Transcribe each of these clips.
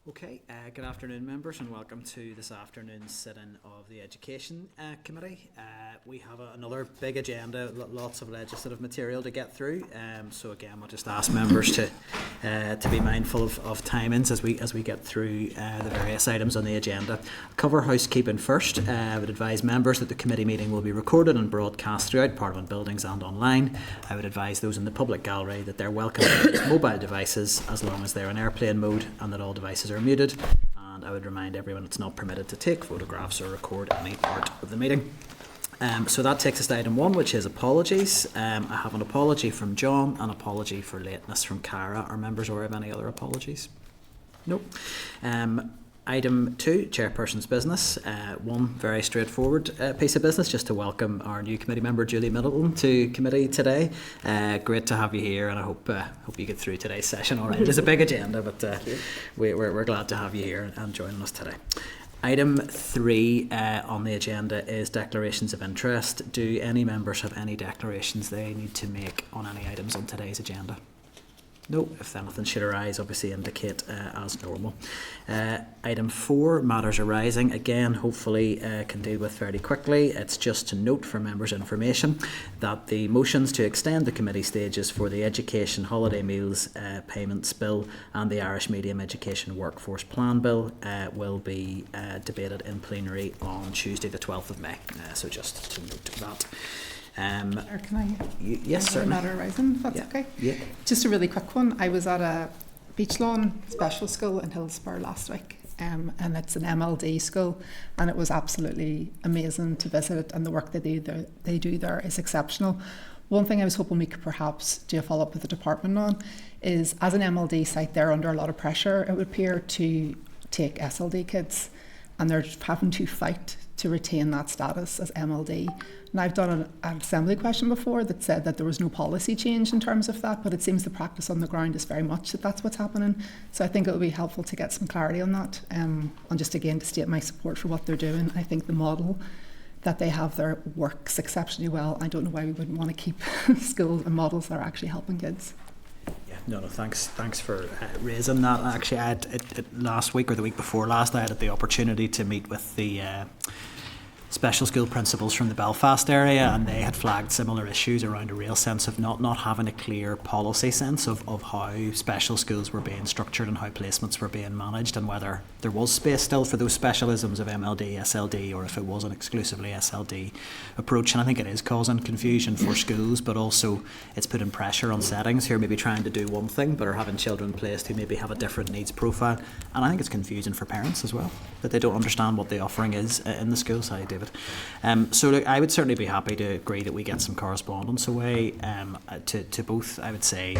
Okay, good afternoon members and welcome to this afternoon's sit-in of the Education Committee. We have another big agenda, lots of legislative material to get through, so again we'll just ask members to be mindful of timings as we get through the various items on the agenda. Cover housekeeping first. I would advise members that the committee meeting will be recorded and broadcast throughout Parliament buildings and online. I would advise those in the public gallery that they're welcome to use mobile devices as long as they're in airplane mode and that all devices are muted, and I would remind everyone it's not permitted to take photographs or record any part of the meeting. So that takes us to item 1, which is apologies. I have an apology from John, an apology for lateness from Cara. Are members aware of any other apologies? Nope. Item 2, Chairperson's business. One very straightforward piece of business, just to welcome our new committee member Julie Middleton to committee today. Great to have you here, and I hope you get through today's session all right. It is a big agenda, but we're glad to have you here and joining us today. Item 3 on the agenda is declarations of interest. Do any members have any declarations they need to make on any items on today's agenda? No, if anything should arise, obviously indicate as normal. Item 4, matters arising. Again, hopefully can deal with fairly quickly. It's just to note for members' information that the motions to extend the committee stages for the Education Holiday Meals Payments Bill and the Irish Medium Education Workforce Plan Bill will be debated in plenary on Tuesday the 12th of May. So just to note that. Or can I? Yes, certainly. Matter arising, if that's okay. Yeah. Just a really quick one. I was at a beach lawn special school in Hillsborough last week, and it's an MLD school, and it was absolutely amazing to visit it, and the work they do there is exceptional. One thing I was hoping we could perhaps do a follow-up with the department on is, as an MLD site, they're under a lot of pressure, it would appear, to take SLD kids, and they're having to fight to retain that status as MLD. And I've done an assembly question before that said that there was no policy change in terms of that, but it seems the practice on the ground is very much that that's what's happening. So I think it would be helpful to get some clarity on that, and just again to state my support for what they're doing. I think the model that they have there works exceptionally well. I don't know why we wouldn't want to keep schools and models that are actually helping kids. No, thanks for raising that. Actually, I had last week or the week before last, I had the opportunity to meet with the special school principals from the Belfast area, and they had flagged similar issues around a real sense of not having a clear policy sense of how special schools were being structured and how placements were being managed, and whether there was space still for those specialisms of MLD, SLD, or if it was an exclusively SLD approach. And I think it is causing confusion for schools, but also it's putting pressure on settings who are maybe trying to do one thing but are having children placed who maybe have a different needs profile. And I think it's confusing for parents as well, that they don't understand what the offering is in the school side, David. So look, I would certainly be happy to agree that we get some correspondence away to both, I would say,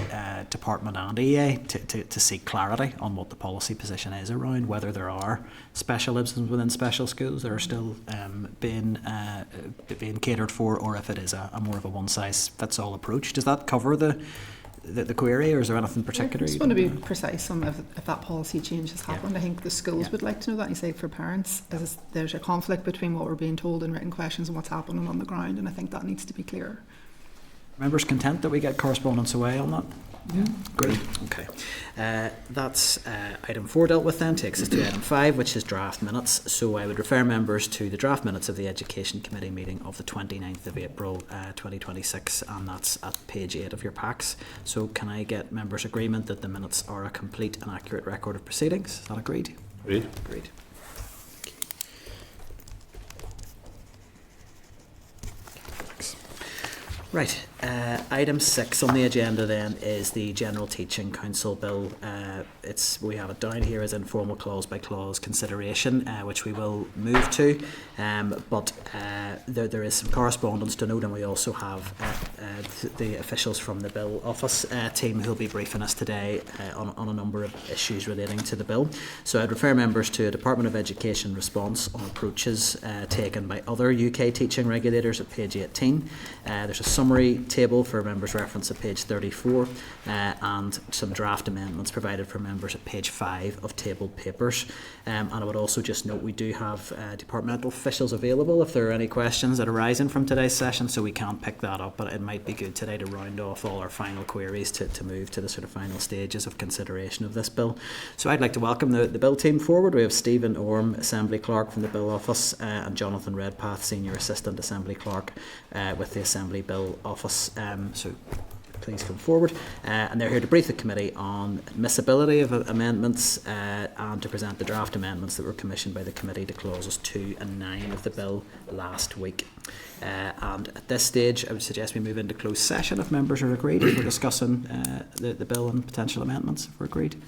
Department and EA to seek clarity on what the policy position is around whether there are specialisms within special schools that are still being catered for, or if it is a more of a one-size-fits-all approach. Does that cover the query, or is there anything particular? I just want to be precise on if that policy change has happened. Yeah. I think the schools would like to know that. You say for parents, there's a conflict between what we're being told in written questions and what's happening on the ground, and I think that needs to be clear. Members content that we get correspondence away on that? Yeah. Great. Okay. That's item 4 dealt with then. Takes us to item 5, which is draft minutes. So I would refer members to the draft minutes of the Education Committee meeting of the 29th of April 2026, and that's at page 8 of your packs. So can I get members' agreement that the minutes are a complete and accurate record of proceedings? Is that agreed? Agreed. Agreed. Right, item 6 on the agenda then is the General Teaching Council Bill. We have it down here as informal clause by clause consideration, which we will move to, but there is some correspondence to note, and we also have the officials from the Bill Office team who will be briefing us today on a number of issues relating to the bill. So I'd refer members to a Department of Education response on approaches taken by other UK teaching regulators at page 18. There's a summary table for members' reference at page 34 and some draft amendments provided for members at page 5 of tabled papers. And I would also just note we do have departmental officials available if there are any questions that are arising from today's session, so we can't pick that up, but it might be good today to round off all our final queries to move to the sort of final stages of consideration of this bill. So I'd like to welcome the bill team forward. We have Stephen Orme, Assembly Clerk from the Bill Office, and Jonathan Redpath, Senior Assistant Assembly Clerk with the Assembly Bill Office. So please come forward. And they're here to brief the committee on admissibility of amendments and to present the draft amendments that were commissioned by the committee to clauses 2 and 9 of the bill last week. And at this stage, I would suggest we move into closed session if members are agreed, as we're discussing the bill and potential amendments, if we're agreed.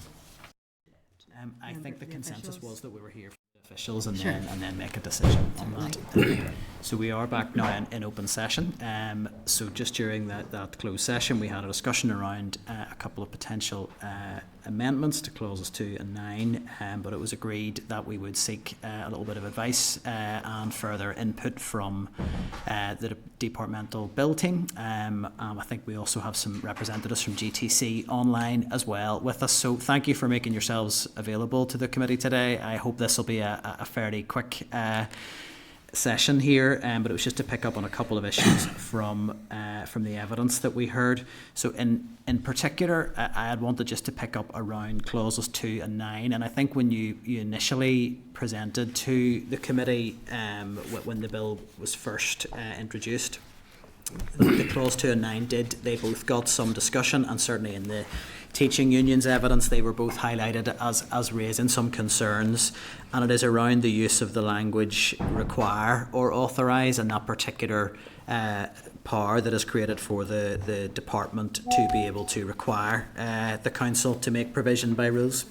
I think the consensus was that we were here for the officials and then make a decision on that. So we are back now in open session. So just during that closed session, we had a discussion around a couple of potential amendments to clauses 2 and 9, but it was agreed that we would seek a little bit of advice and further input from the departmental bill team. I think we also have some representatives from GTC online as well with us. So thank you for making yourselves available to the committee today. I hope this will be a fairly quick session here, but it was just to pick up on a couple of issues from the evidence that we heard. So in particular, I had wanted just to pick up around clauses 2 and 9, and I think when you initially presented to the committee when the bill was first introduced, the clause 2 and 9 they both got some discussion, and certainly in the teaching union's evidence they were both highlighted as raising some concerns, and it is around the use of the language require or authorise, and that particular power that is created for the department to be able to require the council to make provision by rules.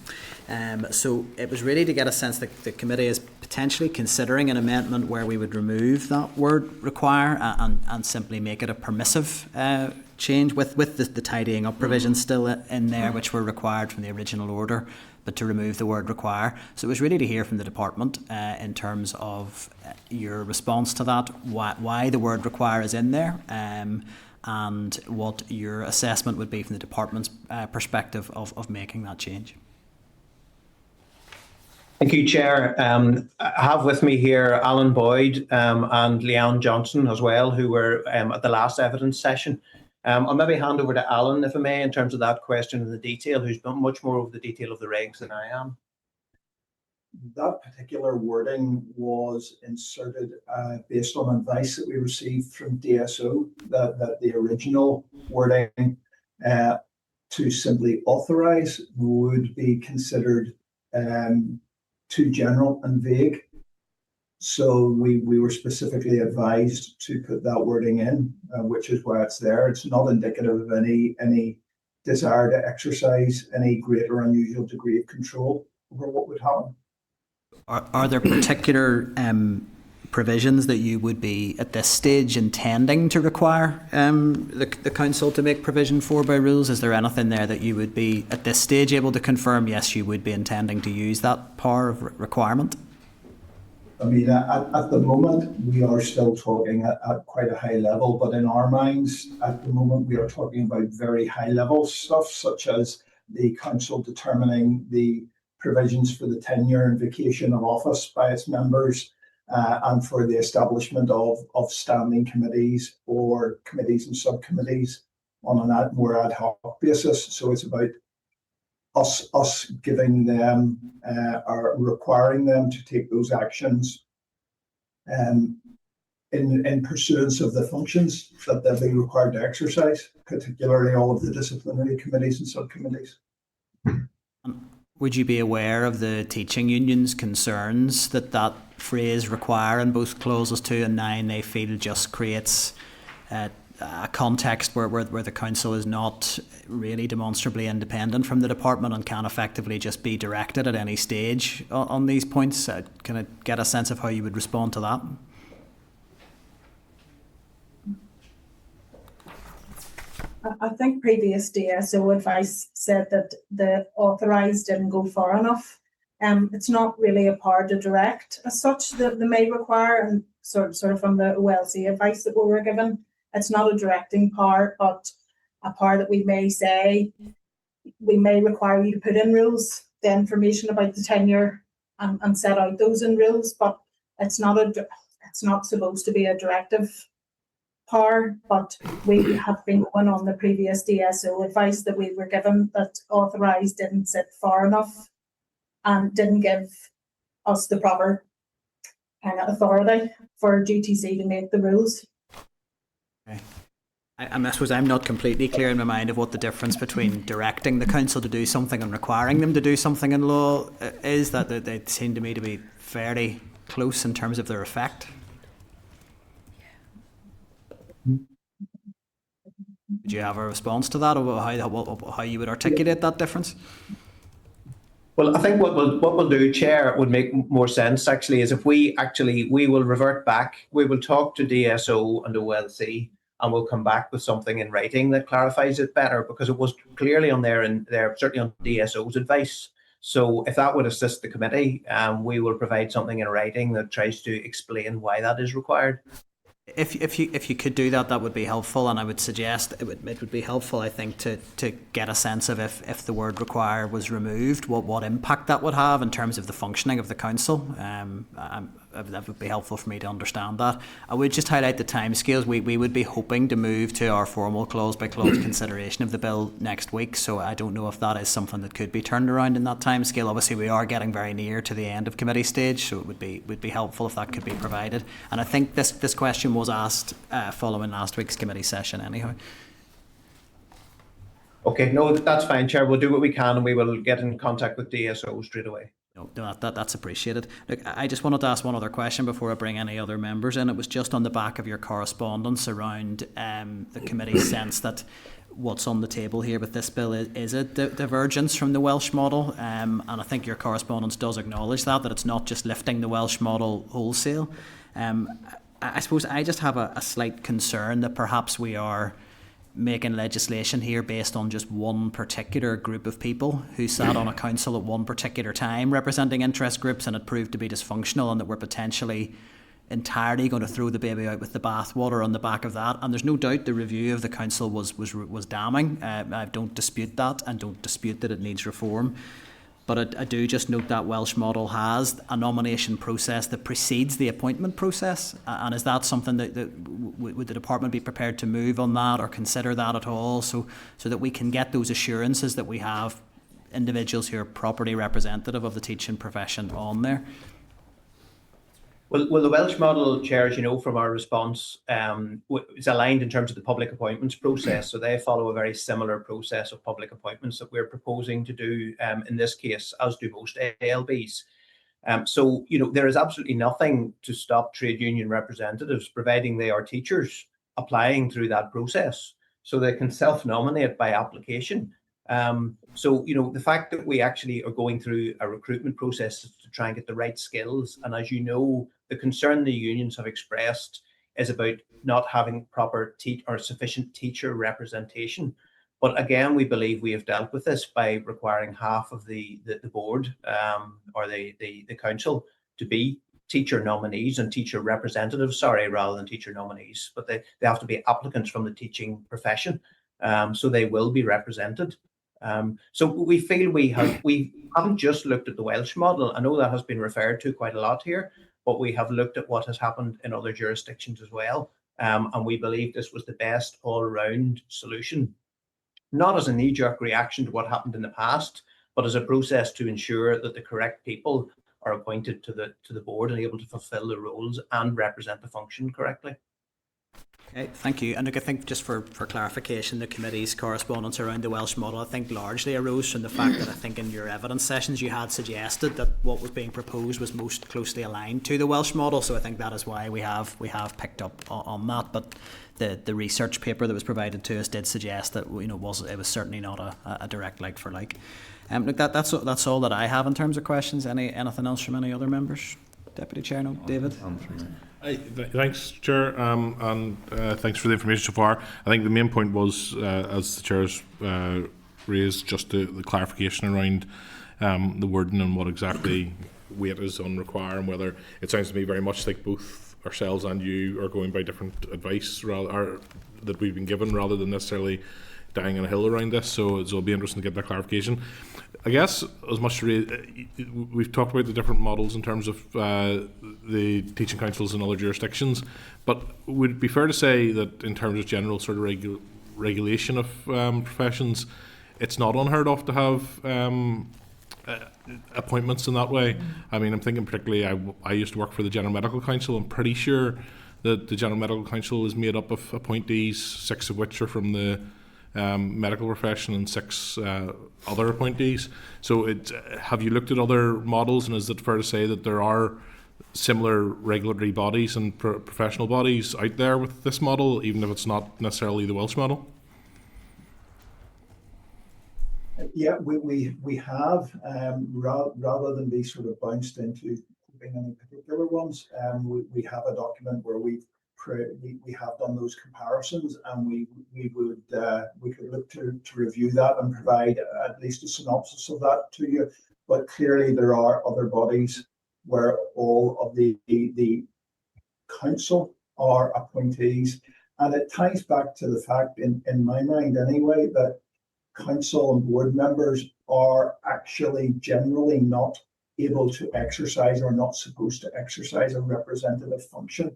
So it was really to get a sense that the committee is potentially considering an amendment where we would remove that word require and simply make it a permissive change with the tidying up provisions still in there, which were required from the original order, but to remove the word require. So it was really to hear from the department in terms of your response to that, why the word require is in there, and what your assessment would be from the department's perspective of making that change. Thank you, Chair. I have with me here Alan Boyd and Leanne Johnson as well, who were at the last evidence session. I'll maybe hand over to Alan, if I may, in terms of that question and the detail, who's done much more of the detail of the regs than I am. That particular wording was inserted based on advice that we received from DSO, that the original wording to simply authorise would be considered too general and vague. So we were specifically advised to put that wording in, which is why it's there. It's not indicative of any desire to exercise any great or unusual degree of control over what would happen. Are there particular provisions that you would be at this stage intending to require the council to make provision for by rules? Is there anything there that you would be at this stage able to confirm, yes, you would be intending to use that power of requirement? I mean, at the moment, we are still talking at quite a high level, but in our minds, at the moment, we are talking about very high level stuff, such as the council determining the provisions for the tenure and vacation of office by its members, and for the establishment of standing committees or committees and subcommittees on a more ad hoc basis. So it's about us giving them or requiring them to take those actions in pursuance of the functions that they'll be required to exercise, particularly all of the disciplinary committees and subcommittees. Would you be aware of the teaching union's concerns that phrase require in both clauses 2 and 9 they feel just creates a context where the council is not really demonstrably independent from the department and can effectively just be directed at any stage on these points? Can I get a sense of how you would respond to that? I think previous DSO advice said that the authorised didn't go far enough. It's not really a power to direct as such that they may require, and sort of from the OLC advice that we were given, it's not a directing power, but a power that we may say, we may require you to put in rules, the information about the tenure and set out those in rules, but it's not supposed to be a directive power. But we have been going on the previous DSO advice that we were given that authorised didn't sit far enough and didn't give us the proper kind of authority for GTC to make the rules. Okay. I suppose I'm not completely clear in my mind of what the difference between directing the council to do something and requiring them to do something in law is. That they seem to me to be fairly close in terms of their effect. Do you have a response to that, or how you would articulate that difference? Well, I think what we'll do, Chair, would make more sense actually, is if we will revert back, we will talk to DSO and OLC, and we'll come back with something in writing that clarifies it better, because it was clearly on there, and certainly on DSO's advice. So if that would assist the committee, we will provide something in writing that tries to explain why that is required. If you could do that, that would be helpful, and I would suggest it would be helpful, I think, to get a sense of if the word require was removed, what impact that would have in terms of the functioning of the council. That would be helpful for me to understand that. I would just highlight the timescales. We would be hoping to move to our formal clause by clause consideration of the bill next week, so I don't know if that is something that could be turned around in that timescale. Obviously we are getting very near to the end of committee stage, so it would be helpful if that could be provided. And I think this question was asked following last week's committee session anyhow. Okay, no, that's fine, Chair. We'll do what we can, and we will get in contact with DSO straight away. No, that's appreciated. Look, I just wanted to ask one other question before I bring any other members in. It was just on the back of your correspondence around the committee's sense that what's on the table here with this bill is a divergence from the Welsh model, and I think your correspondence does acknowledge that it's not just lifting the Welsh model wholesale. I suppose I just have a slight concern that perhaps we are making legislation here based on just one particular group of people who sat on a council at one particular time representing interest groups, and it proved to be dysfunctional, and that we're potentially entirely going to throw the baby out with the bathwater on the back of that. And there's no doubt the review of the council was damning. I don't dispute that, and don't dispute that it needs reform. But I do just note that Welsh model has a nomination process that precedes the appointment process. And is that something that would the department be prepared to move on that or consider that at all, so that we can get those assurances that we have individuals who are properly representative of the teaching profession on there? Well, the Welsh model, Chair, as you know from our response, is aligned in terms of the public appointments process. So they follow a very similar process of public appointments that we're proposing to do in this case, as do most ALBs. So, there is absolutely nothing to stop trade union representatives, providing they are teachers, applying through that process. So they can self-nominate by application. So, the fact that we actually are going through a recruitment process to try and get the right skills, and as you know, the concern the unions have expressed is about not having proper or sufficient teacher representation. But again, we believe we have dealt with this by requiring half of the board or the council to be teacher nominees and teacher representatives, rather than teacher nominees. But they have to be applicants from the teaching profession, so they will be represented. So we feel we haven't just looked at the Welsh model. I know that has been referred to quite a lot here, but we have looked at what has happened in other jurisdictions as well. And we believe this was the best all-round solution, not as a knee-jerk reaction to what happened in the past, but as a process to ensure that the correct people are appointed to the board and able to fulfil the roles and represent the function correctly. Okay, thank you. And look, I think just for clarification, the committee's correspondence around the Welsh model, I think largely arose from the fact that I think in your evidence sessions you had suggested that what was being proposed was most closely aligned to the Welsh model. So I think that is why we have picked up on that. But the research paper that was provided to us did suggest that it was certainly not a direct like for like. Look, that's all that I have in terms of questions. Anything else from any other members? Deputy Chair, no, David. Thanks, Chair, and thanks for the information so far. I think the main point was, as the Chair's raised, just the clarification around the wording and what exactly weight is on require, and whether it sounds to me very much like both ourselves and you are going by different advice or that we've been given rather than necessarily dying on a hill around this. So it'll be interesting to get that clarification. I guess as much we've talked about the different models in terms of the teaching councils in other jurisdictions, but would it be fair to say that in terms of general sort of regulation of professions, it's not unheard of to have appointments in that way? I mean, I'm thinking particularly, I used to work for the General Medical Council. I'm pretty sure that the General Medical Council is made up of appointees, 6 of which are from the medical profession and 6 other appointees. So have you looked at other models, and is it fair to say that there are similar regulatory bodies and professional bodies out there with this model, even if it's not necessarily the Welsh model? Yeah, we have, rather than be sort of bounced into keeping any particular ones, we have a document where we have done those comparisons, and we could look to review that and provide at least a synopsis of that to you. But clearly there are other bodies where all of the council are appointees, and it ties back to the fact, in my mind anyway, that council and board members are actually generally not able to exercise, or not supposed to exercise, a representative function.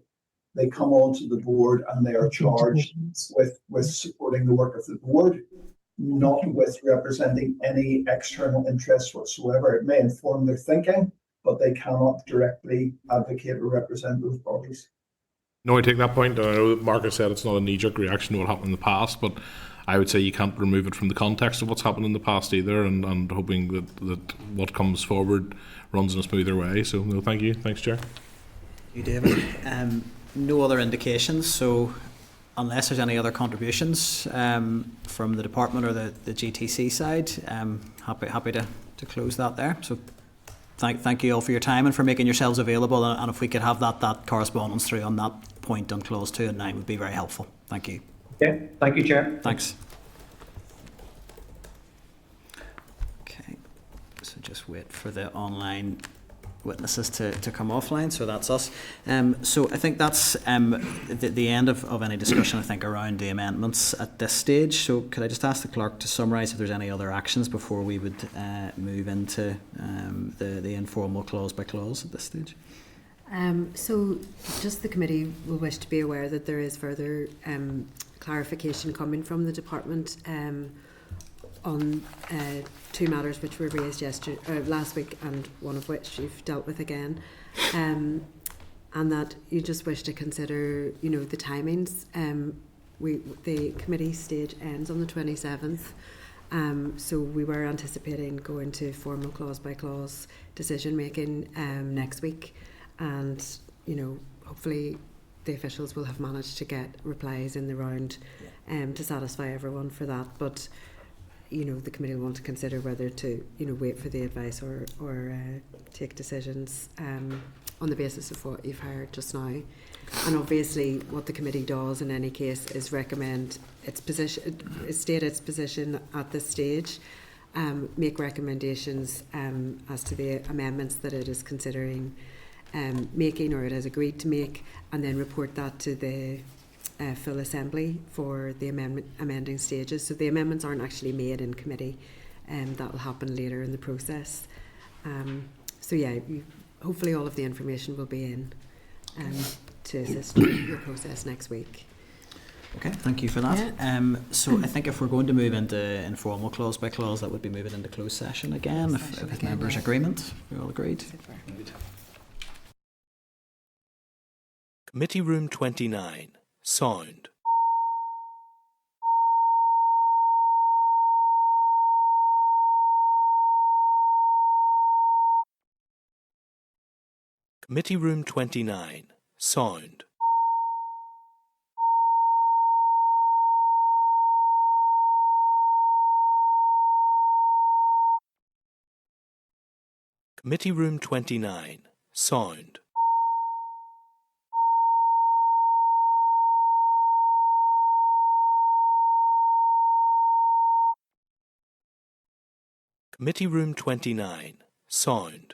They come onto the board and they are charged with supporting the work of the board, not with representing any external interests whatsoever. It may inform their thinking, but they cannot directly advocate or represent those bodies. No, I take that point. I know that Marcus said it's not a knee-jerk reaction to what happened in the past, but I would say you can't remove it from the context of what's happened in the past either, and hoping that what comes forward runs in a smoother way. So, no, thank you. Thanks, Chair. You, David. No other indications, so unless there's any other contributions from the department or the GTC side, happy to close that there. So thank you all for your time and for making yourselves available, and if we could have that correspondence through on that point on clause 2 and 9 would be very helpful. Thank you. Okay, thank you, Chair. Thanks. Okay, so just wait for the online witnesses to come offline, so that's us. So I think that's the end of any discussion, I think, around the amendments at this stage. So could I just ask the clerk to summarise if there's any other actions before we would move into the informal clause by clause at this stage? So just the committee will wish to be aware that there is further clarification coming from the department on 2 matters which were raised last week, and one of which you've dealt with again, and that you just wish to consider, the timings. The committee stage ends on the 27th, so we were anticipating going to formal clause by clause decision making next week, and hopefully the officials will have managed to get replies in the round to satisfy everyone for that. But the committee will want to consider whether to wait for the advice or take decisions on the basis of what you've heard just now. And obviously what the committee does in any case is recommend its position, state its position at this stage, make recommendations as to the amendments that it is considering making or it has agreed to make, and then report that to the full assembly for the amending stages. So the amendments aren't actually made in committee, and that will happen later in the process. So yeah, hopefully all of the information will be in to assist your process next week. Okay, thank you for that. Yeah. So I think if we're going to move into informal clause by clause, that would be moving into closed session again, if members' agreement. We all agreed. Committee Room 29. Sound. Committee Room 29. Sound. Committee Room 29. Sound. Committee Room 29. Sound.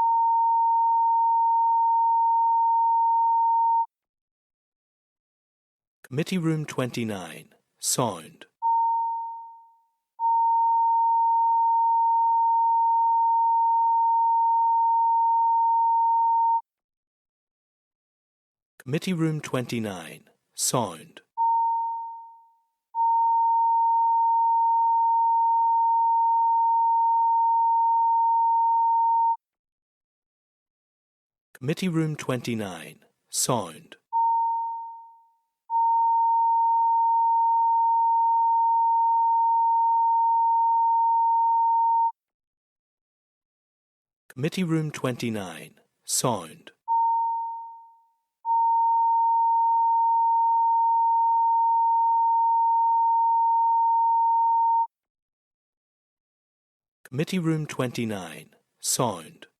Committee Room 29, Sound. Committee Room 29, Sound. Committee Room 29, Sound. Committee Room 29, Sound. Committee Room 29, Sound.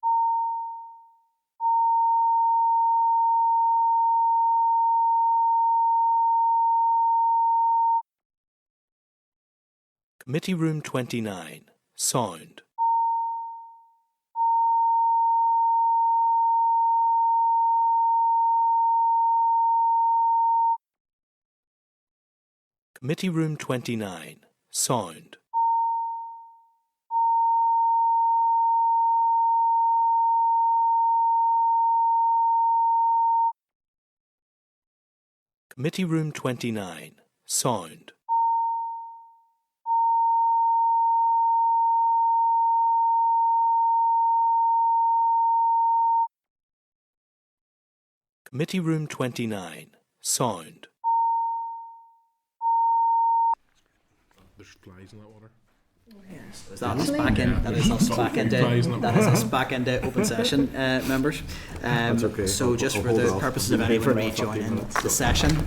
Committee Room 29, Sound. Committee Room 29, Sound. Committee Room 29, Sound. Committee Room 29, Sound. There's flies in that water. That's back in. That is us back into. That is us back into open session, members. That's okay. So, just for the purposes of anyone rejoining the session,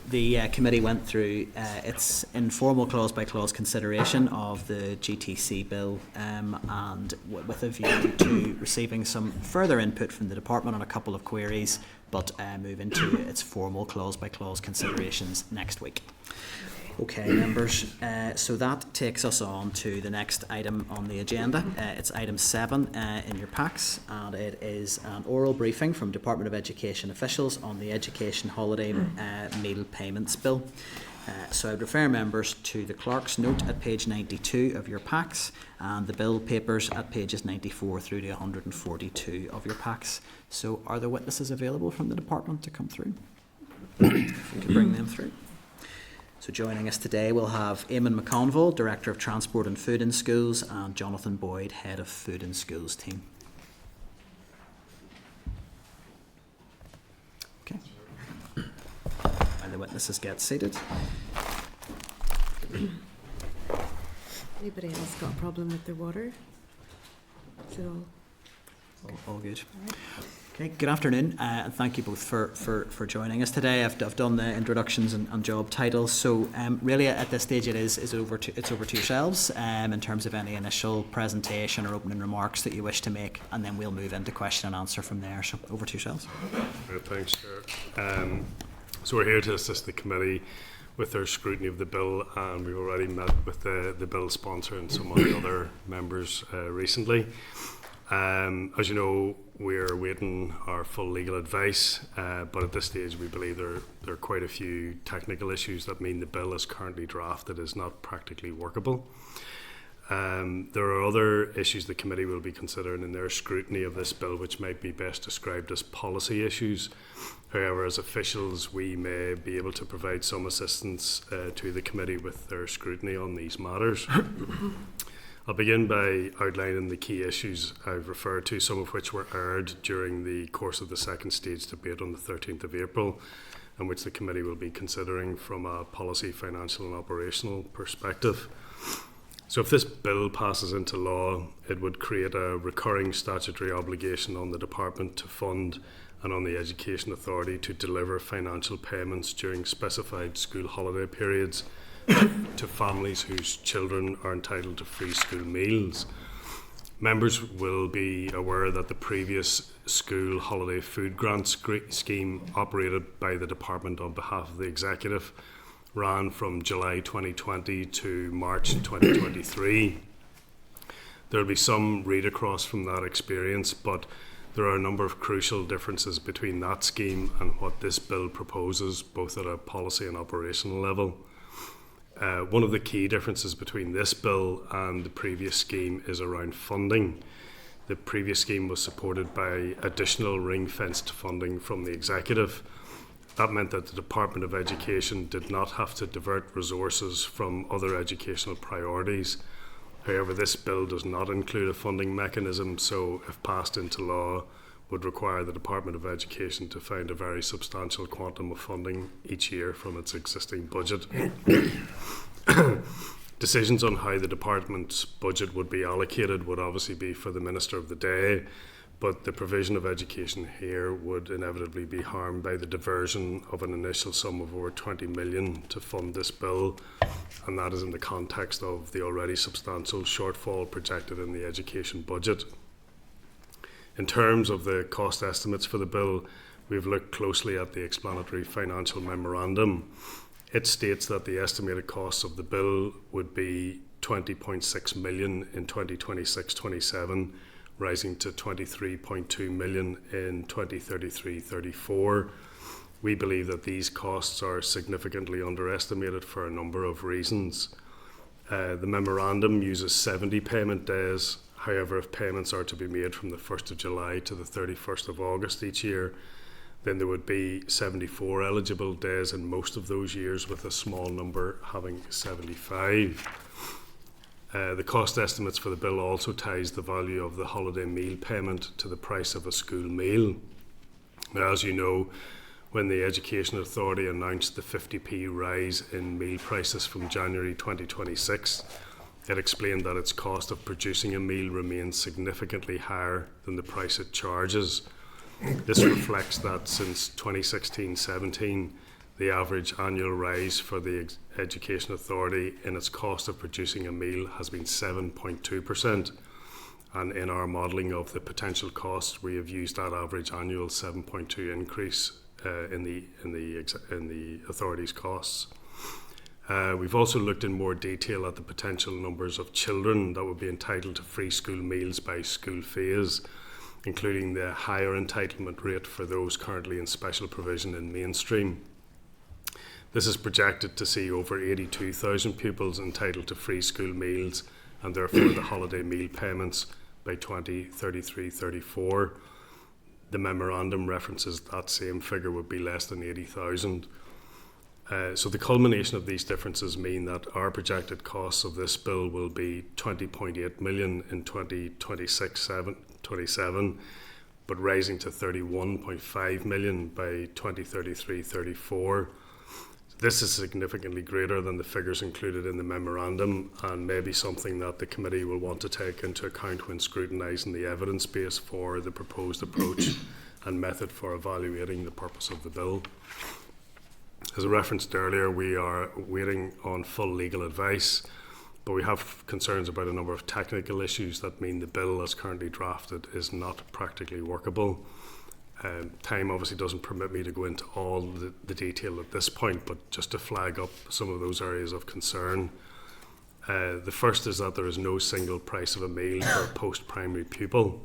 the committee went through its informal clause by clause consideration of the GTC bill, and with a view to receiving some further input from the department on a couple of queries, but move into its formal clause by clause considerations next week. Okay, members, so that takes us on to the next item on the agenda. It's item 7 in your packs, and it is an oral briefing from Department of Education officials on the Education Holiday Meal Payments Bill. So I would refer members to the clerk's note at page 92 of your packs and the bill papers at pages 94 through to 142 of your packs. So are there witnesses available from the department to come through? If we could bring them through. So joining us today we'll have Eamon McConville, Director of Transport and Food in Schools, and Jonathan Boyd, Head of Food in Schools team. Okay. While the witnesses get seated. Anybody else got a problem with their water? Is it all All good. Okay, good afternoon, and thank you both for joining us today. I've done the introductions and job titles, so really at this stage it's over to yourselves in terms of any initial presentation or opening remarks that you wish to make, and then we'll move into question and answer from there. So over to yourselves. Right, thanks, Chair. So we're here to assist the committee with their scrutiny of the bill, and we've already met with the bill sponsor and some of the other members recently. As you know, we're waiting our full legal advice, but at this stage we believe there are quite a few technical issues that mean the bill as currently drafted is not practically workable. There are other issues the committee will be considering in their scrutiny of this bill which might be best described as policy issues. However, as officials we may be able to provide some assistance to the committee with their scrutiny on these matters. I'll begin by outlining the key issues I've referred to, some of which were aired during the course of the second stage debate on the 13th of April, and which the committee will be considering from a policy, financial and operational perspective. So if this bill passes into law, it would create a recurring statutory obligation on the department to fund and on the Education Authority to deliver financial payments during specified school holiday periods to families whose children are entitled to free school meals. Members will be aware that the previous school holiday food grant scheme operated by the department on behalf of the executive ran from July 2020 to March 2023. There will be some read across from that experience, but there are a number of crucial differences between that scheme and what this bill proposes, both at a policy and operational level. One of the key differences between this bill and the previous scheme is around funding. The previous scheme was supported by additional ring-fenced funding from the executive. That meant that the Department of Education did not have to divert resources from other educational priorities. However, this bill does not include a funding mechanism, so if passed into law, would require the Department of Education to find a very substantial quantum of funding each year from its existing budget. Decisions on how the department's budget would be allocated would obviously be for the Minister of the day, but the provision of education here would inevitably be harmed by the diversion of an initial sum of over 20 million to fund this bill, and that is in the context of the already substantial shortfall projected in the education budget. In terms of the cost estimates for the bill, we've looked closely at the explanatory financial memorandum. It states that the estimated costs of the bill would be 20.6 million in 2026-27, rising to 23.2 million in 2033-34. We believe that these costs are significantly underestimated for a number of reasons. The memorandum uses 70 payment days. However, if payments are to be made from the 1st of July to the 31st of August each year, then there would be 74 eligible days in most of those years, with a small number having 75. The cost estimates for the bill also ties the value of the holiday meal payment to the price of a school meal. Now, as you know, when the Education Authority announced the 50p rise in meal prices from January 2026, it explained that its cost of producing a meal remains significantly higher than the price it charges. This reflects that since 2016-17, the average annual rise for the Education Authority in its cost of producing a meal has been 7.2%. And in our modelling of the potential costs, we have used that average annual 7.2 increase in the authority's costs. We've also looked in more detail at the potential numbers of children that would be entitled to free school meals by school phase, including the higher entitlement rate for those currently in special provision in mainstream. This is projected to see over 82,000 pupils entitled to free school meals and therefore the holiday meal payments by 2033-34. The memorandum references that same figure would be less than 80,000. So the culmination of these differences mean that our projected costs of this bill will be 20.8 million in 2026-27, but rising to 31.5 million by 2033-34. This is significantly greater than the figures included in the memorandum, and may be something that the committee will want to take into account when scrutinising the evidence base for the proposed approach and method for evaluating the purpose of the bill. As I referenced earlier, we are waiting on full legal advice, but we have concerns about a number of technical issues that mean the bill as currently drafted is not practically workable. Time obviously doesn't permit me to go into all the detail at this point, but just to flag up some of those areas of concern. The first is that there is no single price of a meal for a post-primary pupil.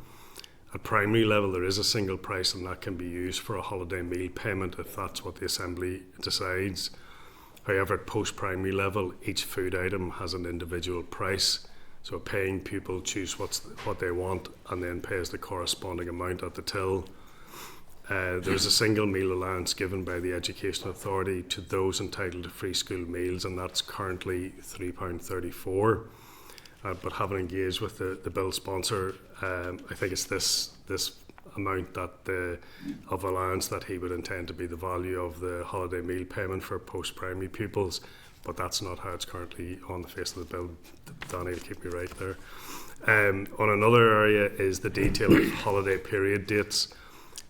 At primary level, there is a single price, and that can be used for a holiday meal payment if that's what the Assembly decides. However, at post-primary level, each food item has an individual price, so a paying pupil chooses what they want and then pays the corresponding amount at the till. There is a single meal allowance given by the Education Authority to those entitled to free school meals, and that's currently £3.34. But having engaged with the bill sponsor, I think it's this amount of allowance that he would intend to be the value of the holiday meal payment for post-primary pupils, but that's not how it's currently on the face of the bill. Danny will keep me right there. On another area is the detail of holiday period dates.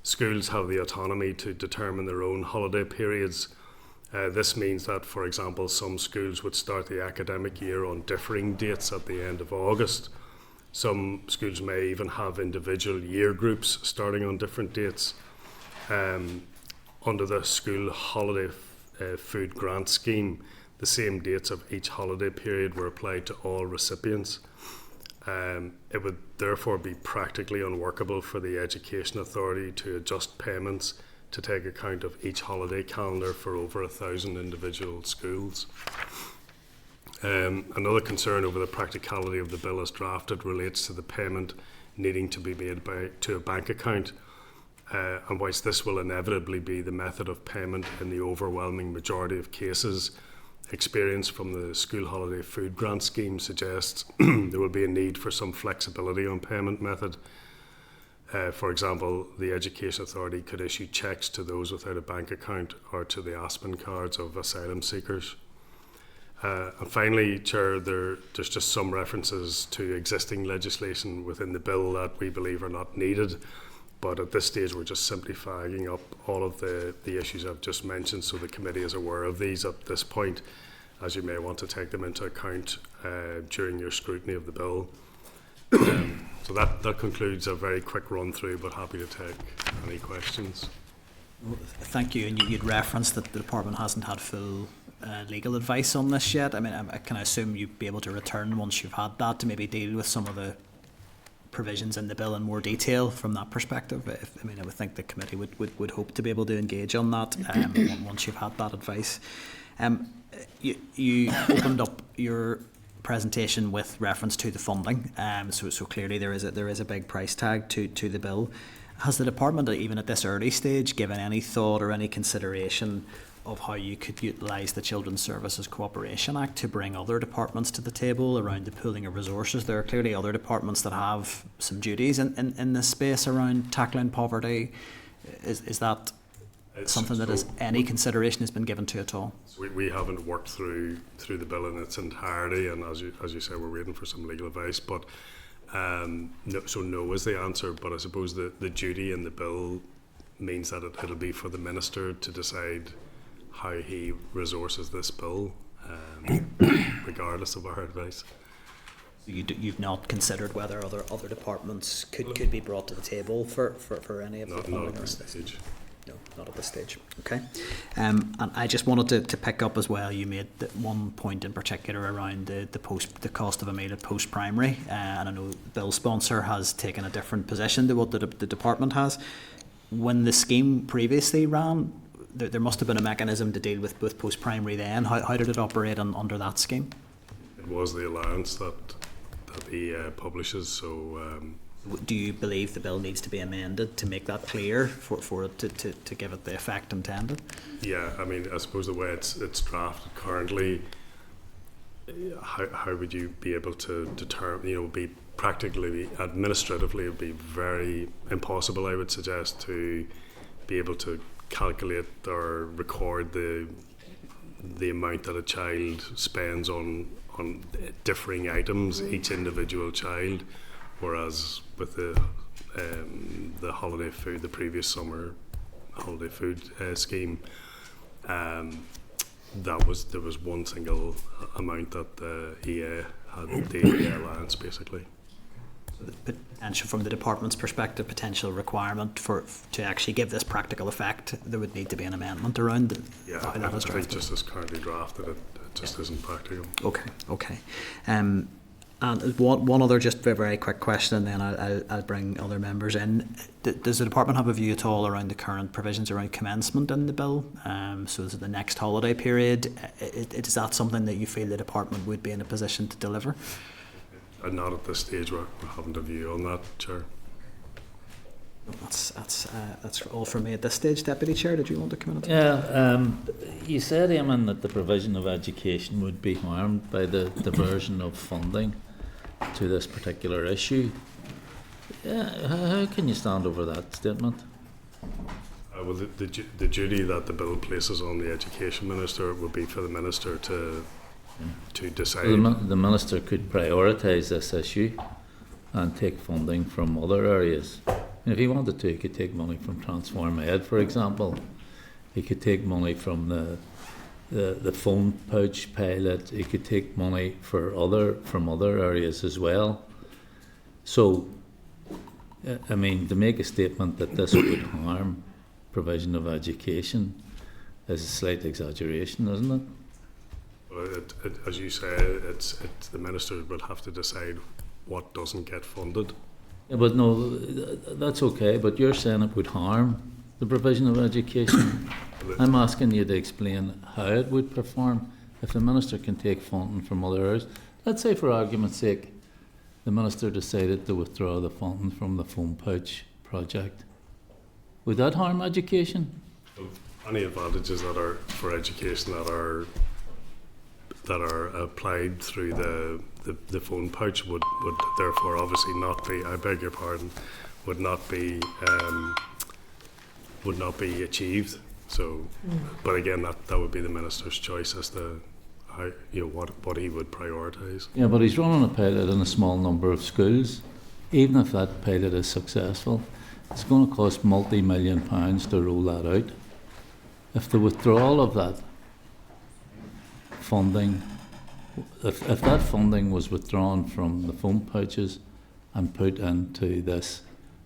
Schools have the autonomy to determine their own holiday periods. This means that, for example, some schools would start the academic year on differing dates at the end of August. Some schools may even have individual year groups starting on different dates. Under the school holiday food grant scheme, the same dates of each holiday period were applied to all recipients. It would therefore be practically unworkable for the Education Authority to adjust payments to take account of each holiday calendar for over 1,000 individual schools. Another concern over the practicality of the bill as drafted relates to the payment needing to be made to a bank account. And whilst this will inevitably be the method of payment in the overwhelming majority of cases, experience from the school holiday food grant scheme suggests there will be a need for some flexibility on payment method. For example, the Education Authority could issue cheques to those without a bank account or to the Aspen cards of asylum seekers. And finally, Chair, there's just some references to existing legislation within the bill that we believe are not needed. But at this stage, we're just simply flagging up all of the issues I've just mentioned, so the committee is aware of these at this point, as you may want to take them into account during your scrutiny of the bill. So that concludes a very quick run through, but happy to take any questions. Well, thank you. And you'd referenced that the department hasn't had full legal advice on this yet. I mean, I can assume you'd be able to return once you've had that to maybe deal with some of the provisions in the bill in more detail from that perspective. I would think the committee would hope to be able to engage on that once you've had that advice. You opened up your presentation with reference to the funding, so clearly there is a big price tag to the bill. Has the department, even at this early stage, given any thought or any consideration of how you could utilise the Children's Services Cooperation Act to bring other departments to the table around the pooling of resources? There are clearly other departments that have some duties in this space around tackling poverty. Is that something that any consideration has been given to at all? We haven't worked through the bill in its entirety, and as you say, we're waiting for some legal advice. But no is the answer. But I suppose the duty in the bill means that it'll be for the minister to decide how he resources this bill, regardless of our advice. You've not considered whether other departments could be brought to the table for any of the funding? Not at this stage. No, not at this stage. Okay. And I just wanted to pick up as well, you made one point in particular around the cost of a meal at post-primary, and I know the bill sponsor has taken a different position to what the department has. When the scheme previously ran, there must have been a mechanism to deal with post-primary then. How did it operate under that scheme? It was the allowance that he publishes, so... Do you believe the bill needs to be amended to make that clear for it to give it the effect intended? Yeah, I mean, I suppose the way it's drafted currently, how would you be able to determine, be practically, administratively, it would be very impossible, I would suggest, to be able to calculate or record the amount that a child spends on differing items, each individual child, whereas with the holiday food, the previous summer holiday food scheme, there was one single amount that the EA had, the EA allowance basically. Potential from the department's perspective, potential requirement to actually give this practical effect, there would need to be an amendment around how that is drafted. I think just as currently drafted, it just isn't practical. Okay. And one other just very quick question, and then I'll bring other members in. Does the department have a view at all around the current provisions around commencement in the bill? So is it the next holiday period? Is that something that you feel the department would be in a position to deliver? Not at this stage. We haven't a view on that, Chair. That's all from me at this stage. Deputy Chair, did you want to come in? Yeah, you said, Eamon, that the provision of education would be harmed by the diversion of funding to this particular issue. Yeah, how can you stand over that statement? Well, the duty that the bill places on the Education Minister would be for the Minister to decide. The Minister could prioritise this issue and take funding from other areas. And if he wanted to, he could take money from Transform Ed, for example. He could take money from the phone pouch pilot. He could take money from other areas as well. So, I mean, to make a statement that this would harm provision of education is a slight exaggeration, isn't it? Well, as you say, it's the Minister will have to decide what doesn't get funded. Yeah, but no, that's okay, but you're saying it would harm the provision of education. I'm asking you to explain how it would perform if the Minister can take funding from other areas. Let's say, for argument's sake, the Minister decided to withdraw the funding from the phone pouch project. Would that harm education? Any advantages that are for education that are applied through the phone pouch would therefore obviously not be, I beg your pardon, would not be achieved. So, but again, that would be the Minister's choice as to how, what he would prioritise. Yeah, but he's running a pilot in a small number of schools. Even if that pilot is successful, it's going to cost multi-million pounds to roll that out. If the withdrawal of that funding, if that funding was withdrawn from the phone pouches and put into this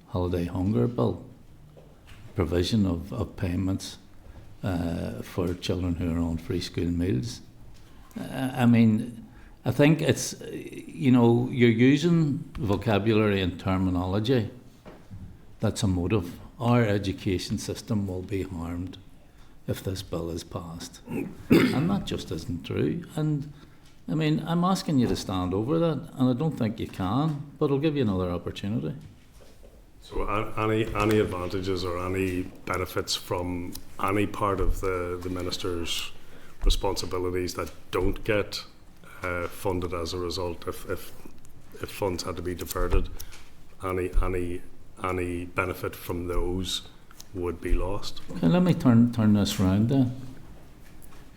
holiday hunger bill, provision of payments for children who are on free school meals, I mean, I think it's, you're using vocabulary and terminology that's emotive. Our education system will be harmed if this bill is passed. And that just isn't true. And I mean, I'm asking you to stand over that, and I don't think you can, but I'll give you another opportunity. So any advantages or any benefits from any part of the Minister's responsibilities that don't get funded as a result, if funds had to be diverted, any benefit from those would be lost. Okay, let me turn this round then.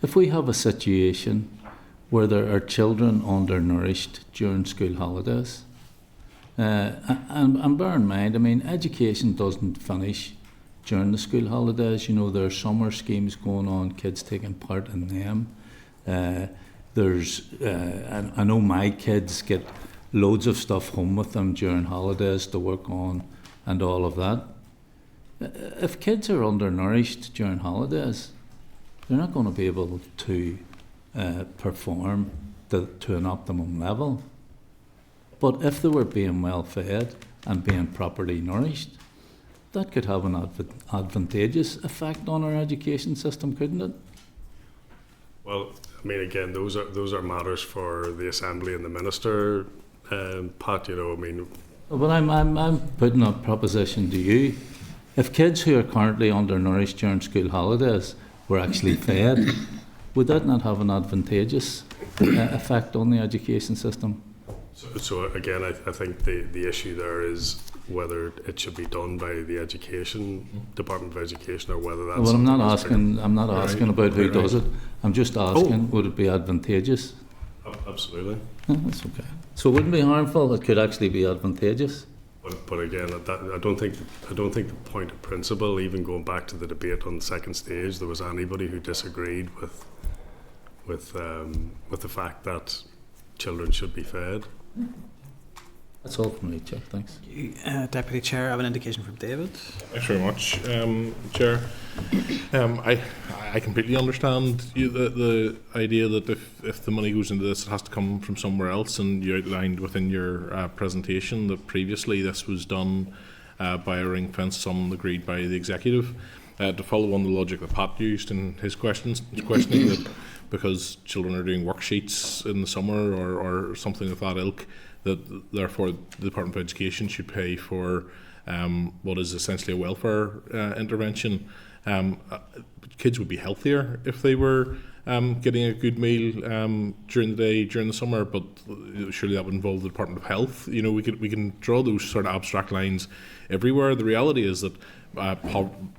If we have a situation where there are children undernourished during school holidays, and bear in mind, I mean, education doesn't finish during the school holidays. There are summer schemes going on, kids taking part in them. I know my kids get loads of stuff home with them during holidays to work on and all of that. If kids are undernourished during holidays, they're not going to be able to perform to an optimum level. But if they were being well fed and being properly nourished, that could have an advantageous effect on our education system, couldn't it? Well, I mean, again, those are matters for the Assembly and the Minister, Pat. I mean. Well, I'm putting a proposition to you. If kids who are currently undernourished during school holidays were actually fed, would that not have an advantageous effect on the education system? So again, I think the issue there is whether it should be done by the Department of Education, or whether that's. Well, I'm not asking about who does it. I'm just asking, would it be advantageous? Absolutely. Yeah, that's okay. So it wouldn't be harmful. It could actually be advantageous. But again, I don't think the point of principle, even going back to the debate on the second stage, there was anybody who disagreed with the fact that children should be fed. That's all from me, Chair. Thanks. Deputy Chair, I have an indication from David. Thanks very much, Chair. I completely understand the idea that if the money goes into this, it has to come from somewhere else, and you outlined within your presentation that previously this was done by a ring fence sum agreed by the executive. To follow on the logic that Pat used in his questioning, that because children are doing worksheets in the summer or something of that ilk, that therefore the Department of Education should pay for what is essentially a welfare intervention. Kids would be healthier if they were getting a good meal during the day, during the summer, but surely that would involve the Department of Health. We can draw those sort of abstract lines everywhere. The reality is that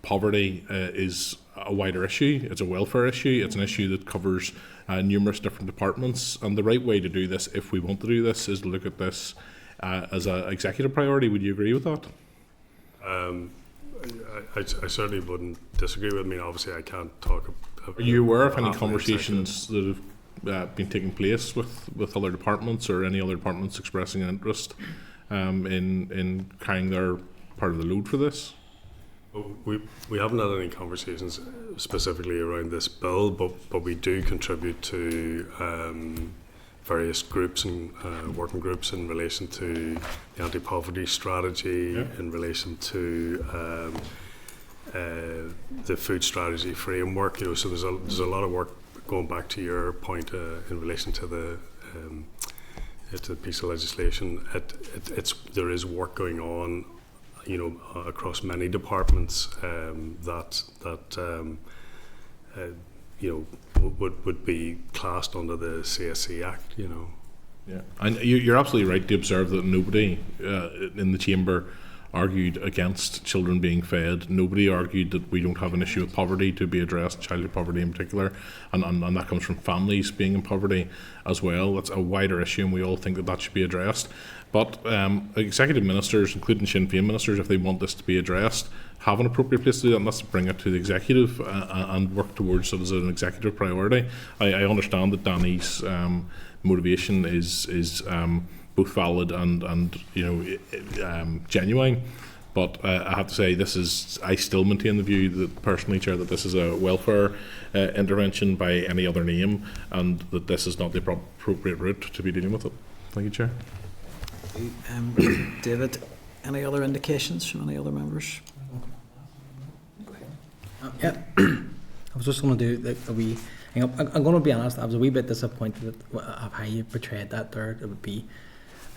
poverty is a wider issue. It's a welfare issue. It's an issue that covers numerous different departments, and the right way to do this, if we want to do this, is to look at this as an executive priority. Would you agree with that? I certainly wouldn't disagree with. I mean, obviously I can't talk. Are you aware of any conversations that have been taking place with other departments, or any other departments expressing an interest in carrying their part of the load for this? We haven't had any conversations specifically around this bill, but we do contribute to various groups and working groups in relation to the anti-poverty strategy, in relation to the food strategy framework. So there's a lot of work going back to your point in relation to the piece of legislation. There is work going on, across many departments that would be classed under the CSC Act. Yeah, and you're absolutely right to observe that nobody in the chamber argued against children being fed. Nobody argued that we don't have an issue of poverty to be addressed, childhood poverty in particular, and that comes from families being in poverty as well. That's a wider issue, and we all think that should be addressed. But executive ministers, including Sinn Féin ministers, if they want this to be addressed, have an appropriate place to do that, and that's to bring it to the executive and work towards it as an executive priority. I understand that Danny's motivation is both valid and genuine, but I have to say I still maintain the view that personally, Chair, that this is a welfare intervention by any other name, and that this is not the appropriate route to be dealing with it. Thank you, Chair. David, any other indications from any other members? Yeah, I was just going to do a wee. I'm going to be honest. I was a wee bit disappointed of how you portrayed that there. It would be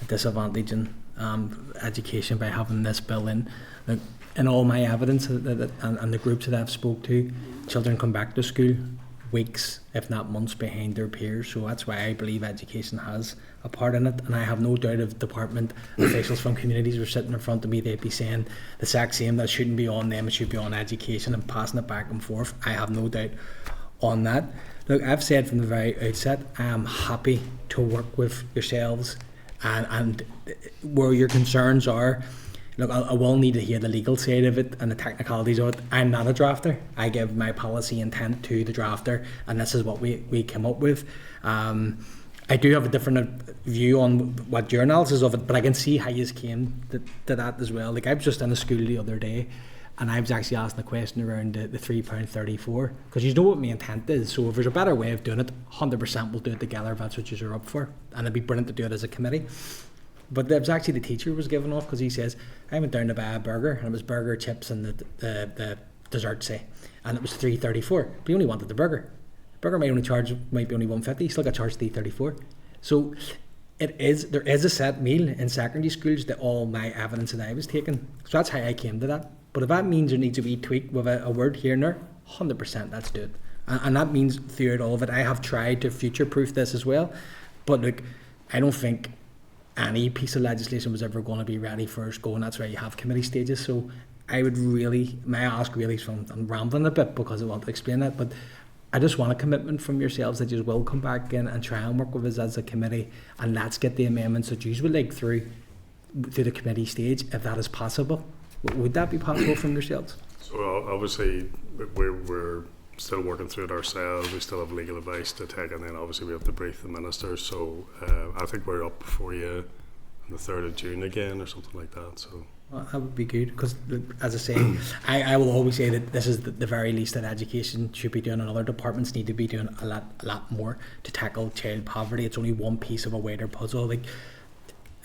a disadvantage in education by having this bill in. Like, in all my evidence and the groups that I've spoke to, children come back to school weeks, if not months, behind their peers. So that's why I believe education has a part in it. And I have no doubt if department officials from communities were sitting in front of me, they'd be saying the exact same, that shouldn't be on them, it should be on education, and passing it back and forth. I have no doubt on that. Look, I've said from the very outset, I am happy to work with yourselves and where your concerns are. Look, I will need to hear the legal side of it and the technicalities of it. I'm not a drafter. I give my policy intent to the drafter, and this is what we came up with. I do have a different view on what your analysis of it, but I can see how you came to that as well. Like, I was just in a school the other day, and I was actually asking a question around the £3.34, because you know what my intent is. So if there's a better way of doing it, 100% we'll do it together if that's what you're up for, and it'd be brilliant to do it as a committee. But it was actually the teacher was giving off, because he says, I went down to buy a burger, and it was burger, chips, and the dessert, say, and it was $3.34. But he only wanted the burger. The burger might be only $1.50. He still got charged $3.34. So there is a set meal in secondary schools that all my evidence that I was taking. So that's how I came to that. But if that means there needs to be tweaked with a word here and there, 100% let's do it. And that means throughout all of it, I have tried to future-proof this as well. But look, I don't think any piece of legislation was ever going to be ready for us going. That's why you have committee stages. So I would really, my ask really is from, I'm rambling a bit because I want to explain that, but I just want a commitment from yourselves that you will come back in and try and work with us as a committee, and let's get the amendments that you would like through the committee stage, if that is possible. Would that be possible from yourselves? So obviously we're still working through it ourselves. We still have legal advice to take, and then obviously we have to brief the minister. So I think we're up before you on the 3rd of June again or something like that. So well, that would be good, because as I say, I will always say that this is the very least that education should be doing, and other departments need to be doing a lot more to tackle child poverty. It's only one piece of a wider puzzle. Like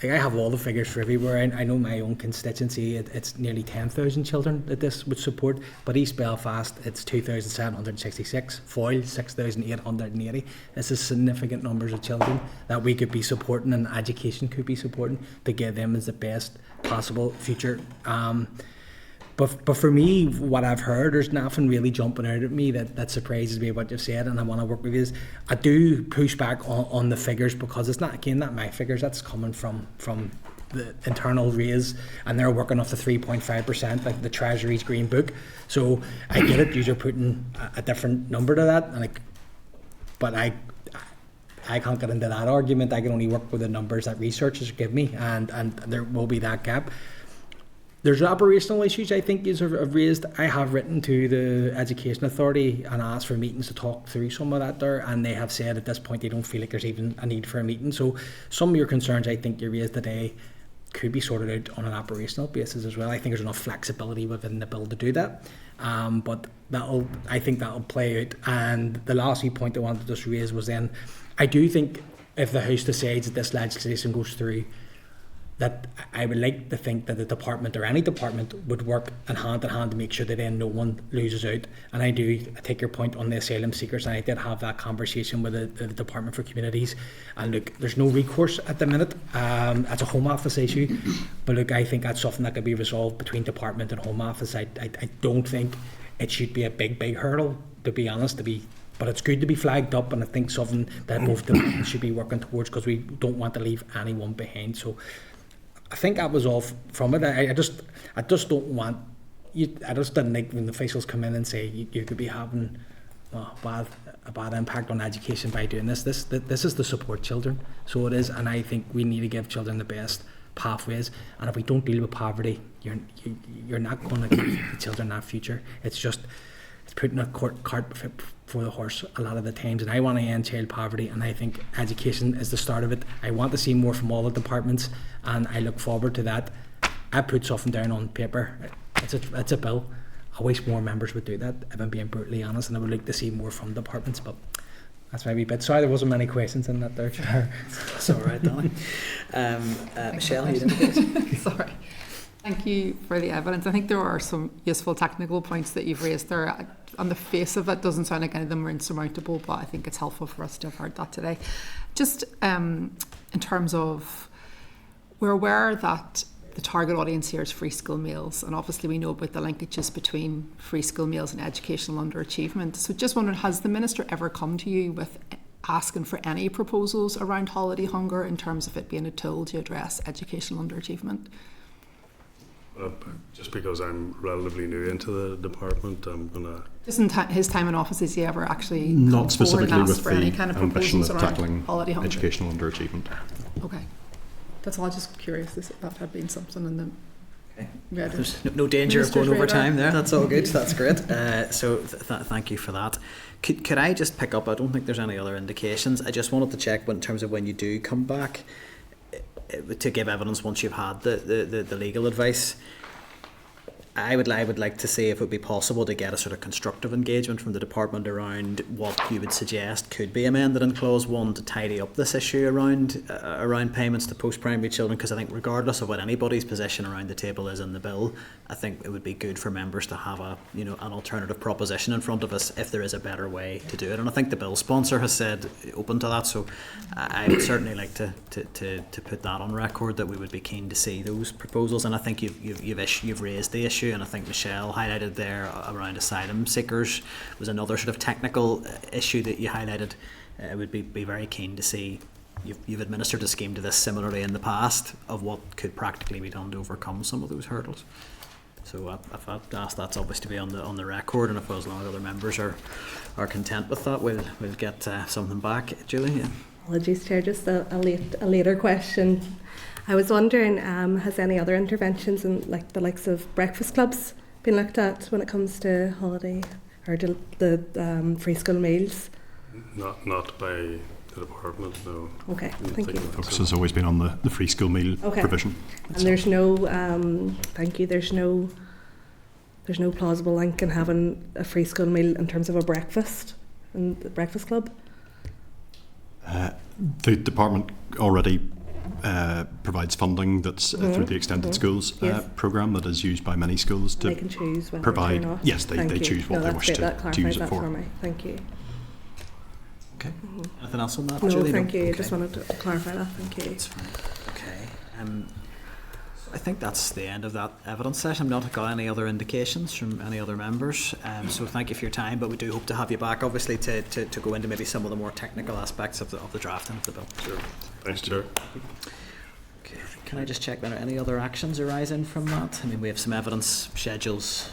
I have all the figures for everywhere. I know my own constituency, it's nearly 10,000 children that this would support, but East Belfast, it's 2,766, Foyle, 6,880. This is significant numbers of children that we could be supporting, and education could be supporting, to give them as the best possible future. But for me, what I've heard, there's nothing really jumping out at me that surprises me what you've said, and I want to work with you. I do push back on the figures, because it's not my figures, that's coming from the internal raise, and they're working off the 3.5%, like the Treasury's Green Book. So I get it, you're putting a different number to that, but I can't get into that argument. I can only work with the numbers that researchers give me, and there will be that gap. There's operational issues I think you have raised. I have written to the Education Authority and asked for meetings to talk through some of that there, and they have said at this point they don't feel like there's even a need for a meeting. So some of your concerns I think you raised today could be sorted out on an operational basis as well. I think there's enough flexibility within the bill to do that. But I think that'll play out. And the last wee point I wanted to just raise was then, I do think if the House decides that this legislation goes through, that I would like to think that the department or any department would work hand in hand to make sure that then no one loses out. And I take your point on the asylum seekers, and I did have that conversation with the Department for Communities. And look, there's no recourse at the minute. That's a Home Office issue. But look, I think that's something that could be resolved between Department and Home Office. I don't think it should be a big hurdle, to be honest, but it's good to be flagged up, and I think something that both departments should be working towards, because we don't want to leave anyone behind. So I think that was all from it. I just don't want you. I just didn't like when the officials come in and say you could be having a bad impact on education by doing this. This is to support children, so it is, and I think we need to give children the best pathways. And if we don't deal with poverty, you're not going to give the children that future. It's putting a cart before the horse a lot of the times. And I want to end child poverty, and I think education is the start of it. I want to see more from all the departments, and I look forward to that. I put something down on paper. It's a bill. I wish more members would do that, if I'm being brutally honest, and I would like to see more from departments. But that's my wee bit. Sorry, there wasn't many questions in that there, Chair. That's all right, Dolly. Michelle, you didn't. Sorry. Thank you for the evidence. I think there are some useful technical points that you've raised there. On the face of it, doesn't sound like any of them are insurmountable, but I think it's helpful for us to have heard that today. Just in terms of, we're aware that the target audience here is free school meals, and obviously we know about the linkages between free school meals and educational underachievement. So just wondering, has the Minister ever come to you with asking for any proposals around holiday hunger in terms of it being a tool to address educational underachievement? Just because I'm relatively new into the department, I'm gonna. Just in his time in office, has he ever actually not specifically with for any kind of ambition of tackling holiday hunger? Educational underachievement? Okay, that's all. Just curious if that had been something in the. Okay. There's no danger of going over time there. That's all good. That's great. So thank you for that. Could I just pick up? I don't think there's any other indications. I just wanted to check in terms of when you do come back to give evidence once you've had the legal advice. I would like to see if it would be possible to get a sort of constructive engagement from the department around what you would suggest could be amended in clause 1 to tidy up this issue around payments to post-primary children, because I think regardless of what anybody's position around the table is in the bill, I think it would be good for members to have an alternative proposition in front of us if there is a better way to do it. And I think the bill sponsor has said open to that, so I would certainly like to put that on record, that we would be keen to see those proposals. And I think you've raised the issue, and I think Michelle highlighted there around asylum seekers was another sort of technical issue that you highlighted. I would be very keen to see. You've administered a scheme to this similarly in the past, of what could practically be done to overcome some of those hurdles. So if I've asked, that's obviously to be on the record, and if as long as other members are content with that, we'll get something back. Julie? Yeah. Apologies, Chair, just a later question. I was wondering, has any other interventions in the likes of breakfast clubs been looked at when it comes to holiday or the free school meals? Not by the department, no. Okay, thank you. The focus has always been on the free school meal provision. And there's no, thank you, there's no plausible link in having a free school meal in terms of a breakfast in the breakfast club? The department already provides funding that's through the Extended Schools programme that is used by many schools to they can choose whether provide. Or not. Yes, they choose what they wish to use it for. Me. Thank you. Okay. Anything else on that? No, Julie? thank you. Okay. I just wanted to clarify that. Thank you. That's fine. Okay. I think that's the end of that evidence session. I've not got any other indications from any other members. So thank you for your time, but we do hope to have you back, obviously, to go into maybe some of the more technical aspects of the drafting of the bill. Sure. Thanks, Chair. Okay. Can I just check whether any other actions arising from that? I mean, we have some evidence schedules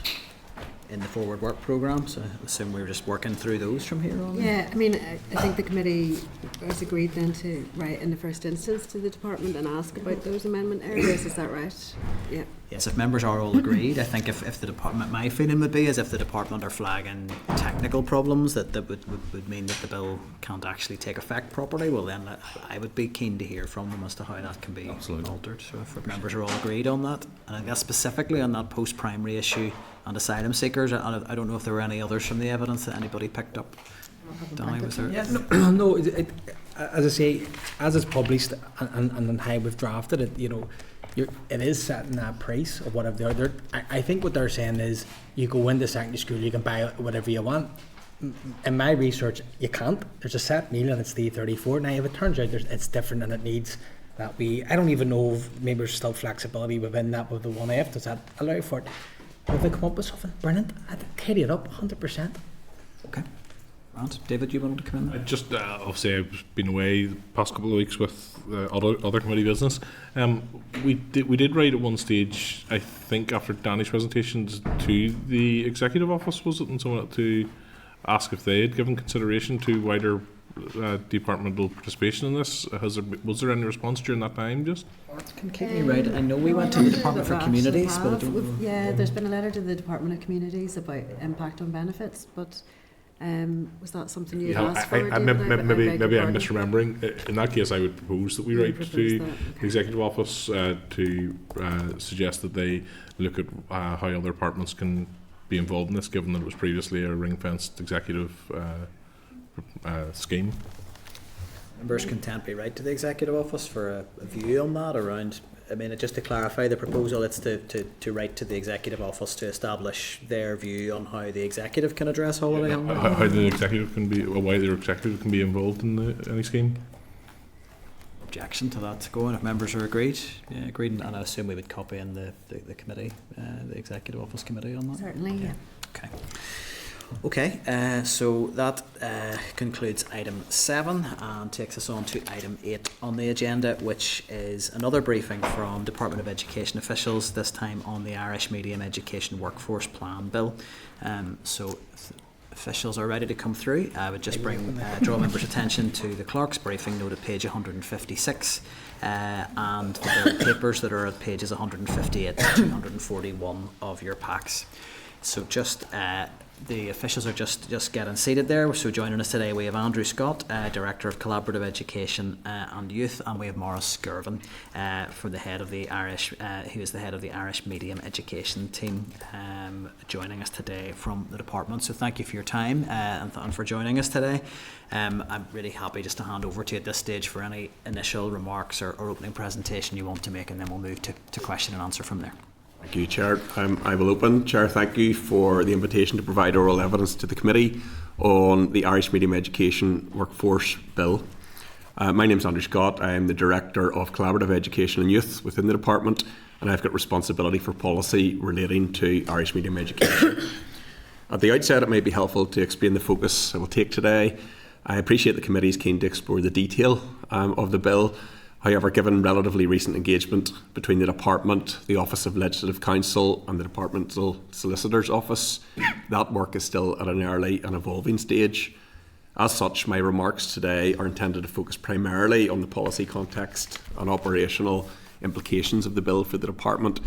in the forward work programme, so I assume we're just working through those from here on. Yeah, I mean, I think the committee has agreed then to write in the first instance to the department and ask about those amendment areas. Is that right? Yeah. Yes, if members are all agreed, I think if the department, my feeling would be is if the department are flagging technical problems that would mean that the bill can't actually take effect properly, well then I would be keen to hear from them as to how that can be altered. So if members are all agreed on that, and I guess specifically on that post-primary issue and asylum seekers, I don't know if there were any others from the evidence that anybody picked up. Danny, was there? Yeah, no, as I say, as it's published and how we've drafted it, it is setting that price of whatever I think what they're saying is you go into secondary school, you can buy whatever you want. In my research, you can't. There's a set meal and it's $3.34. Now, if it turns out it's different and it needs that I don't even know if maybe there's still flexibility within that with the 1F. Does that allow for it? But if they come up with something brilliant, I'd tidy it up 100%. Okay. David, you wanted to come in? Just obviously I've been away the past couple of weeks with other committee business. We did write at one stage, I think after Danny's presentations, to the executive office, was it, and someone to ask if they had given consideration to wider departmental participation in this. Was there any response during that time? Just can keep me right. I know we went to the Department for Communities, but I don't know. Yeah, there's been a letter to the Department of Communities about impact on benefits, but was that something you asked for? Maybe I'm misremembering. In that case, I would propose that we write to the executive office to suggest that they look at how other departments can be involved in this, given that it was previously a ring-fenced executive scheme. Members can temporarily write to the executive office for a view on that around. I mean, just to clarify the proposal, it's to write to the executive office to establish their view on how the executive can address holiday homework. How the executive can be, or why their executive can be involved in any scheme. Objection to that going if members are agreed. Yeah, agreed, and I assume we would copy in the committee, the executive office committee on that. Certainly, yeah. Okay. Okay, so that concludes item 7 and takes us on to item 8 on the agenda, which is another briefing from Department of Education officials, this time on the Irish Medium Education Workforce Plan Bill. So officials are ready to come through. I would just draw members' attention to the clerk's briefing note at page 156 and the bill papers that are at pages 158 to 241 of your packs. So just the officials are just getting seated there. So joining us today we have Andrew Scott, Director of Collaborative Education and Youth, and we have Maurice Skirvin for the head of the Irish, who is the head of the Irish Medium Education team, joining us today from the department. So thank you for your time and for joining us today. I'm really happy just to hand over to you at this stage for any initial remarks or opening presentation you want to make, and then we'll move to question and answer from there. Thank you, Chair. I will open. Chair, thank you for the invitation to provide oral evidence to the committee on the Irish Medium Education Workforce Bill. My name is Andrew Scott. I am the Director of Collaborative Education and Youth within the department, and I've got responsibility for policy relating to Irish Medium education. At the outset, it may be helpful to explain the focus I will take today. I appreciate the committee is keen to explore the detail of the bill. However, given relatively recent engagement between the Department, the Office of Legislative Counsel and the Departmental Solicitor's Office, that work is still at an early and evolving stage. As such, my remarks today are intended to focus primarily on the policy context and operational implications of the bill for the Department,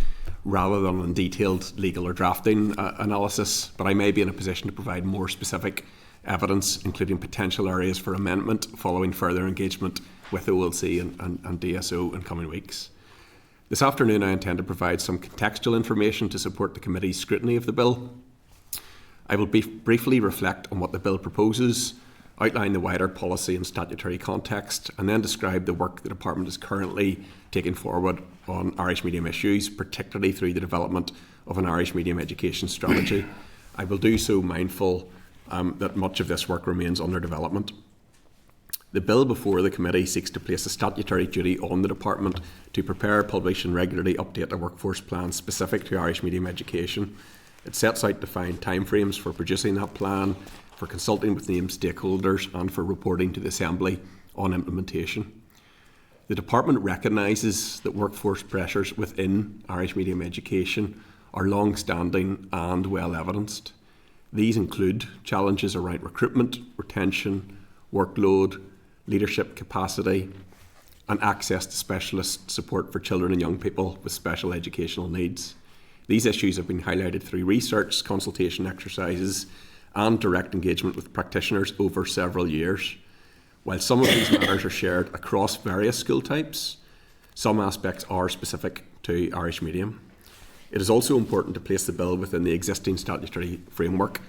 rather than on detailed legal or drafting analysis, but I may be in a position to provide more specific evidence, including potential areas for amendment following further engagement with OLC and DSO in coming weeks. This afternoon I intend to provide some contextual information to support the committee's scrutiny of the bill. I will briefly reflect on what the bill proposes, outline the wider policy and statutory context, and then describe the work the Department is currently taking forward on Irish medium issues, particularly through the development of an Irish medium education strategy. I will do so mindful that much of this work remains under development. The bill before the committee seeks to place a statutory duty on the Department to prepare, publish and regularly update a workforce plan specific to Irish medium education. It sets out defined timeframes for producing that plan, for consulting with named stakeholders and for reporting to the Assembly on implementation. The Department recognises that workforce pressures within Irish medium education are long-standing and well evidenced. These include challenges around recruitment, retention, workload, leadership capacity and access to specialist support for children and young people with special educational needs. These issues have been highlighted through research, consultation exercises and direct engagement with practitioners over several years. While some of these matters are shared across various school types, some aspects are specific to Irish medium. It is also important to place the bill within the existing statutory framework.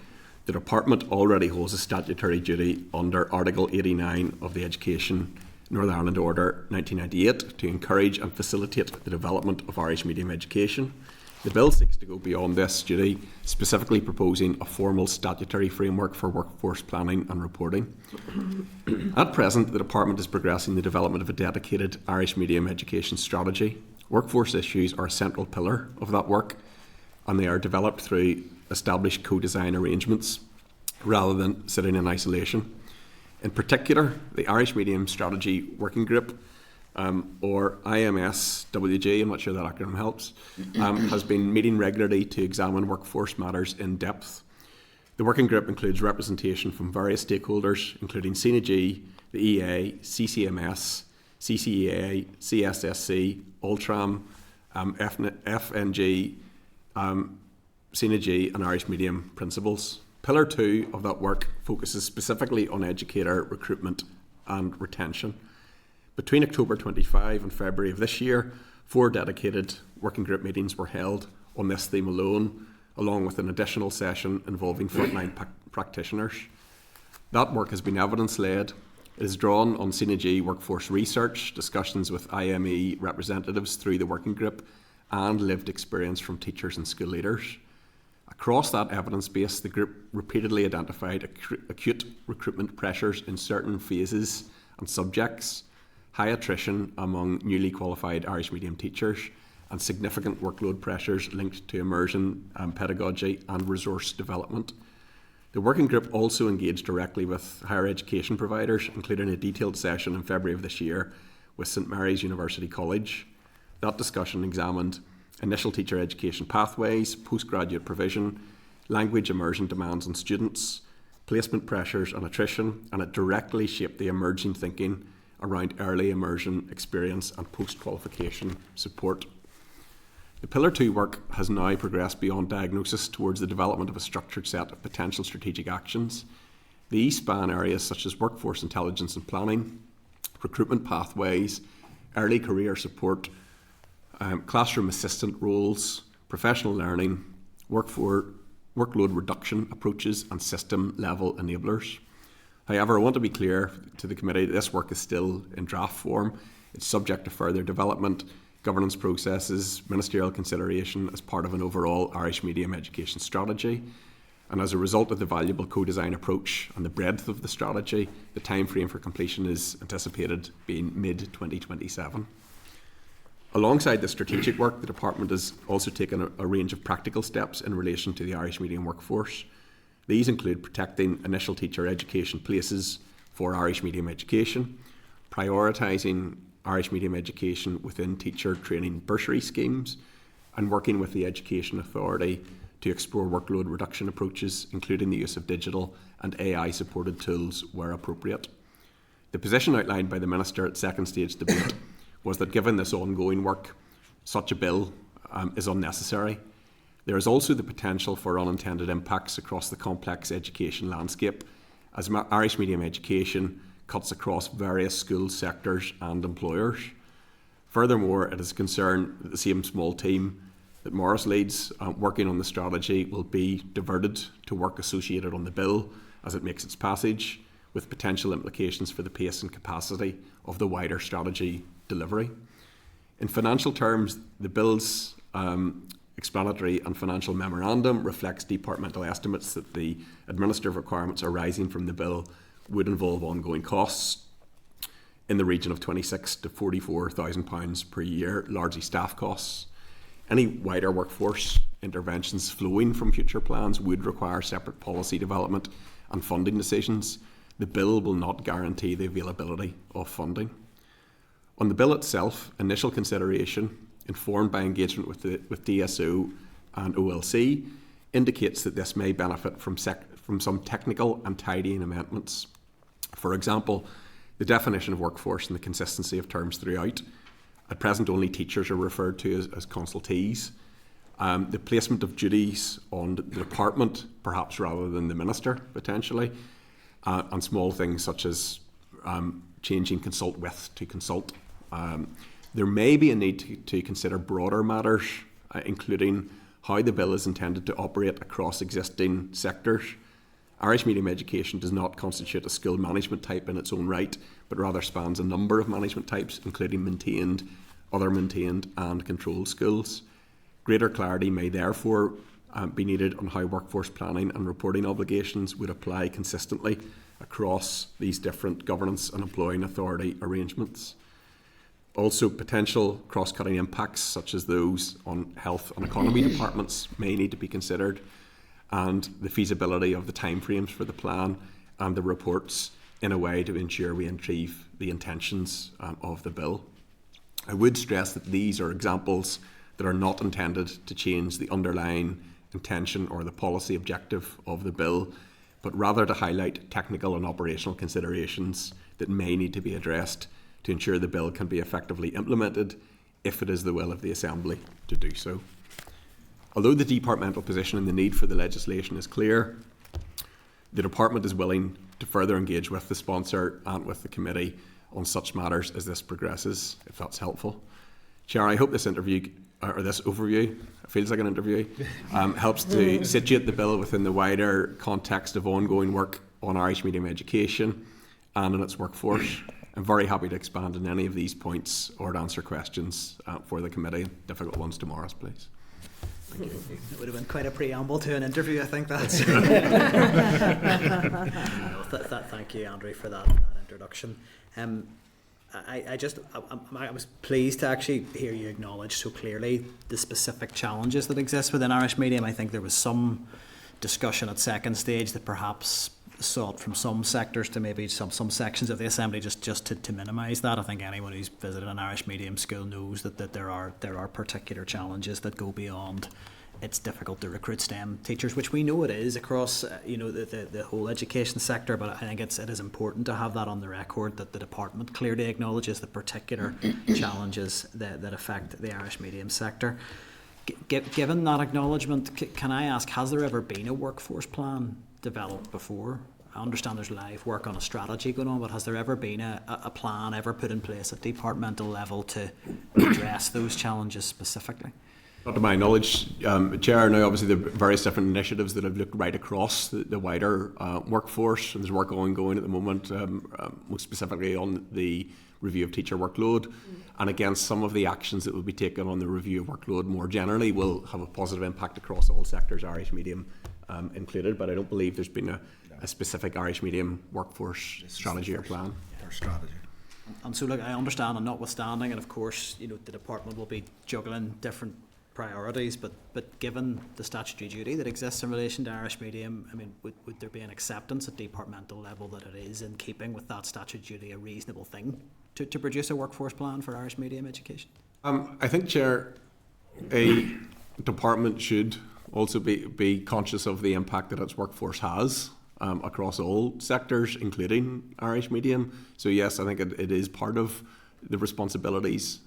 The Department already holds a statutory duty under Article 89 of the Education Northern Ireland Order 1998 to encourage and facilitate the development of Irish medium education. The bill seeks to go beyond this duty, specifically proposing a formal statutory framework for workforce planning and reporting. At present, the Department is progressing the development of a dedicated Irish medium education strategy. Workforce issues are a central pillar of that work, and they are developed through established co-design arrangements rather than sitting in isolation. In particular, the Irish Medium Strategy Working Group, or IMSWG, I'm not sure that acronym helps, has been meeting regularly to examine workforce matters in depth. The working group includes representation from various stakeholders, including CNG, the EA, CCMS, CCEA, CSSC, Ultram, FNG, CNG and Irish Medium principals. Pillar 2 of that work focuses specifically on educator recruitment and retention. Between October 25 and February of this year, 4 dedicated working group meetings were held on this theme alone, along with an additional session involving frontline practitioners. That work has been evidence-led. It is drawn on CNG workforce research, discussions with IME representatives through the working group, and lived experience from teachers and school leaders. Across that evidence base, the group repeatedly identified acute recruitment pressures in certain phases and subjects, high attrition among newly qualified Irish medium teachers, and significant workload pressures linked to immersion, pedagogy and resource development. The working group also engaged directly with higher education providers, including a detailed session in February of this year with St Mary's University College. That discussion examined initial teacher education pathways, postgraduate provision, language immersion demands on students, placement pressures and attrition, and it directly shaped the emerging thinking around early immersion experience and post-qualification support. The Pillar 2 work has now progressed beyond diagnosis towards the development of a structured set of potential strategic actions. These span areas such as workforce intelligence and planning, recruitment pathways, early career support, classroom assistant roles, professional learning, workload reduction approaches and system level enablers. However, I want to be clear to the committee that this work is still in draft form. It's subject to further development, governance processes, ministerial consideration as part of an overall Irish medium education strategy. And as a result of the valuable co-design approach and the breadth of the strategy, the time frame for completion is anticipated being mid-2027. Alongside the strategic work, the Department has also taken a range of practical steps in relation to the Irish medium workforce. These include protecting initial teacher education places for Irish medium education, prioritising Irish medium education within teacher training bursary schemes, and working with the Education Authority to explore workload reduction approaches, including the use of digital and AI-supported tools where appropriate. The position outlined by the Minister at second stage debate was that given this ongoing work, such a bill is unnecessary. There is also the potential for unintended impacts across the complex education landscape, as Irish medium education cuts across various school sectors and employers. Furthermore, it is a concern that the same small team that Morris leads working on the strategy will be diverted to work associated on the bill as it makes its passage, with potential implications for the pace and capacity of the wider strategy delivery. In financial terms, the bill's explanatory and financial memorandum reflects departmental estimates that the administrative requirements arising from the bill would involve ongoing costs in the region of £26,000 to £44,000 per year, largely staff costs. Any wider workforce interventions flowing from future plans would require separate policy development and funding decisions. The bill will not guarantee the availability of funding. On the bill itself, initial consideration, informed by engagement with DSO and OLC, indicates that this may benefit from some technical and tidying amendments. For example, the definition of workforce and the consistency of terms throughout. At present, only teachers are referred to as consultees. The placement of duties on the department, perhaps rather than the minister, potentially, and small things such as changing consult with to consult. There may be a need to consider broader matters, including how the bill is intended to operate across existing sectors, Irish medium education does not constitute a school management type in its own right, but rather spans a number of management types, including maintained, other maintained and controlled schools. Greater clarity may therefore be needed on how workforce planning and reporting obligations would apply consistently across these different governance and employing authority arrangements. Also, potential cross-cutting impacts, such as those on health and economy departments, may need to be considered, and the feasibility of the timeframes for the plan and the reports in a way to ensure we achieve the intentions of the bill. I would stress that these are examples that are not intended to change the underlying intention or the policy objective of the bill, but rather to highlight technical and operational considerations that may need to be addressed to ensure the bill can be effectively implemented if it is the will of the Assembly to do so. Although the departmental position and the need for the legislation is clear, the Department is willing to further engage with the sponsor and with the committee on such matters as this progresses, if that's helpful. Chair, I hope this interview, or this overview, it feels like an interview, helps to situate the bill within the wider context of ongoing work on Irish medium education and on its workforce. I'm very happy to expand on any of these points or to answer questions for the committee. Difficult ones tomorrow, please. It would have been quite a preamble to an interview, I think. That's. Thank you, Andrew, for that introduction. I was pleased to actually hear you acknowledge so clearly the specific challenges that exist within Irish medium. I think there was some discussion at second stage that perhaps sought from some sectors to maybe some sections of the Assembly just to minimise that. I think anyone who's visited an Irish medium school knows that there are particular challenges that go beyond it's difficult to recruit STEM teachers, which we know it is across the whole education sector, but I think it is important to have that on the record that the department clearly acknowledges the particular challenges that affect the Irish medium sector. Given that acknowledgement, can I ask, has there ever been a workforce plan developed before? I understand there's live work on a strategy going on, but has there ever been a plan ever put in place at departmental level to address those challenges specifically? Not to my knowledge, Chair. Now, obviously, there are various different initiatives that have looked right across the wider workforce, and there's work ongoing at the moment, most specifically on the review of teacher workload. And again, some of the actions that will be taken on the review of workload more generally will have a positive impact across all sectors, Irish medium included. But I don't believe there's been a specific Irish medium workforce strategy or plan. Strategy. And so, look, I understand, and notwithstanding, and of course, the department will be juggling different priorities, but given the statutory duty that exists in relation to Irish medium, I mean, would there be an acceptance at departmental level that it is in keeping with that statutory duty a reasonable thing to produce a workforce plan for Irish medium education? I think, Chair, a department should also be conscious of the impact that its workforce has across all sectors, including Irish medium. So yes, I think it is part of the responsibilities.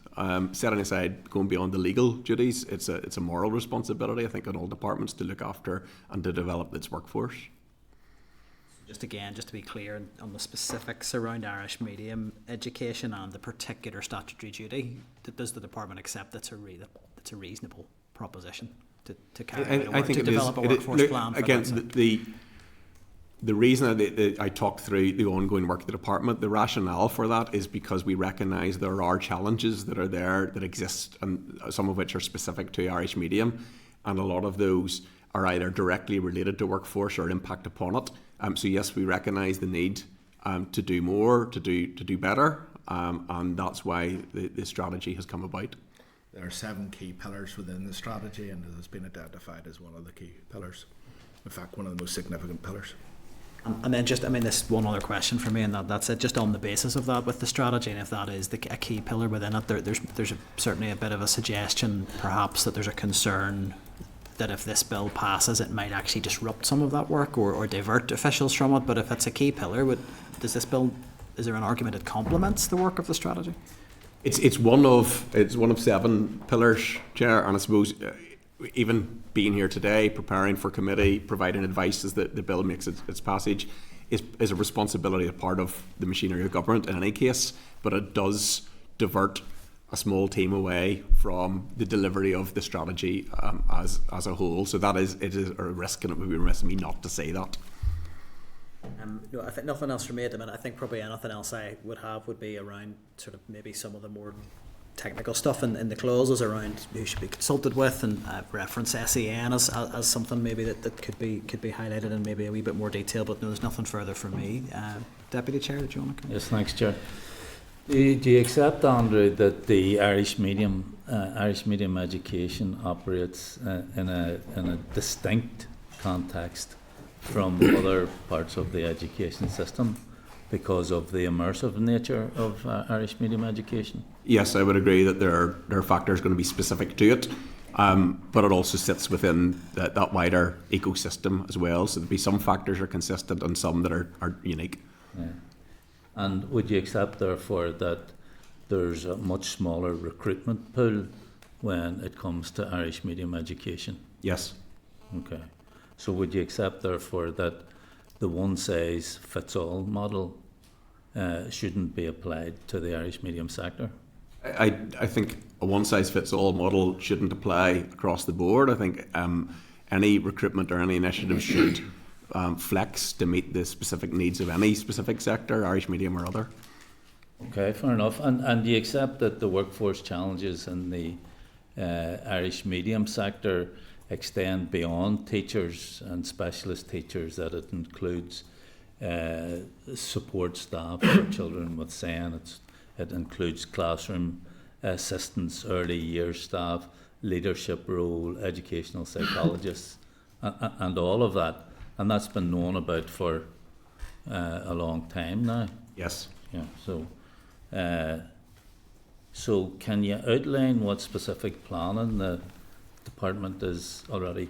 Setting aside going beyond the legal duties, it's a moral responsibility, I think, on all departments to look after and to develop its workforce. Just to be clear on the specifics around Irish medium education and the particular statutory duty, does the department accept that's a reasonable proposition to carry out to develop a workforce plan? Again, the reason that I talked through the ongoing work of the department, the rationale for that is because we recognise there are challenges that are there that exist, and some of which are specific to Irish medium, and a lot of those are either directly related to workforce or impact upon it. So yes, we recognise the need to do more, to do better, and that's why the strategy has come about. There are 7 key pillars within the strategy, and it has been identified as one of the key pillars. In fact, one of the most significant pillars. And then this one other question for me, and that's it. Just on the basis of that, with the strategy, and if that is a key pillar within it, there's certainly a bit of a suggestion, perhaps, that there's a concern that if this bill passes, it might actually disrupt some of that work or divert officials from it. But if it's a key pillar, is there an argument it complements the work of the strategy? It's one of 7 pillars, Chair, and I suppose even being here today, preparing for committee, providing advice as the bill makes its passage, is a responsibility, a part of the machinery of government in any case, but it does divert a small team away from the delivery of the strategy as a whole. So it is a risk, and it would be remiss of me not to say that. No, I think nothing else from me at the minute. I think probably anything else I would have would be around sort of maybe some of the more technical stuff in the clauses around who should be consulted with, and reference SEN as something maybe that could be highlighted in maybe a wee bit more detail. But no, there's nothing further from me. Deputy Chair, do you want to come? Yes, thanks, Chair. Do you accept, Andrew, that the Irish medium education operates in a distinct context from other parts of the education system because of the immersive nature of Irish medium education? Yes, I would agree that there are factors going to be specific to it, but it also sits within that wider ecosystem as well. So there'll be some factors are consistent and some that are unique. Yeah. And would you accept, therefore, that there's a much smaller recruitment pool when it comes to Irish medium education? Yes. Okay. So would you accept, therefore, that the one-size-fits-all model shouldn't be applied to the Irish medium sector? I think a one-size-fits-all model shouldn't apply across the board. I think any recruitment or any initiative should flex to meet the specific needs of any specific sector, Irish medium or other. Okay, fair enough. And do you accept that the workforce challenges in the Irish medium sector extend beyond teachers and specialist teachers, that it includes support staff for children with SEN, it includes classroom assistants, early years staff, leadership role, educational psychologists, and all of that? And that's been known about for a long time now. Yes. Yeah. So can you outline what specific planning the department is already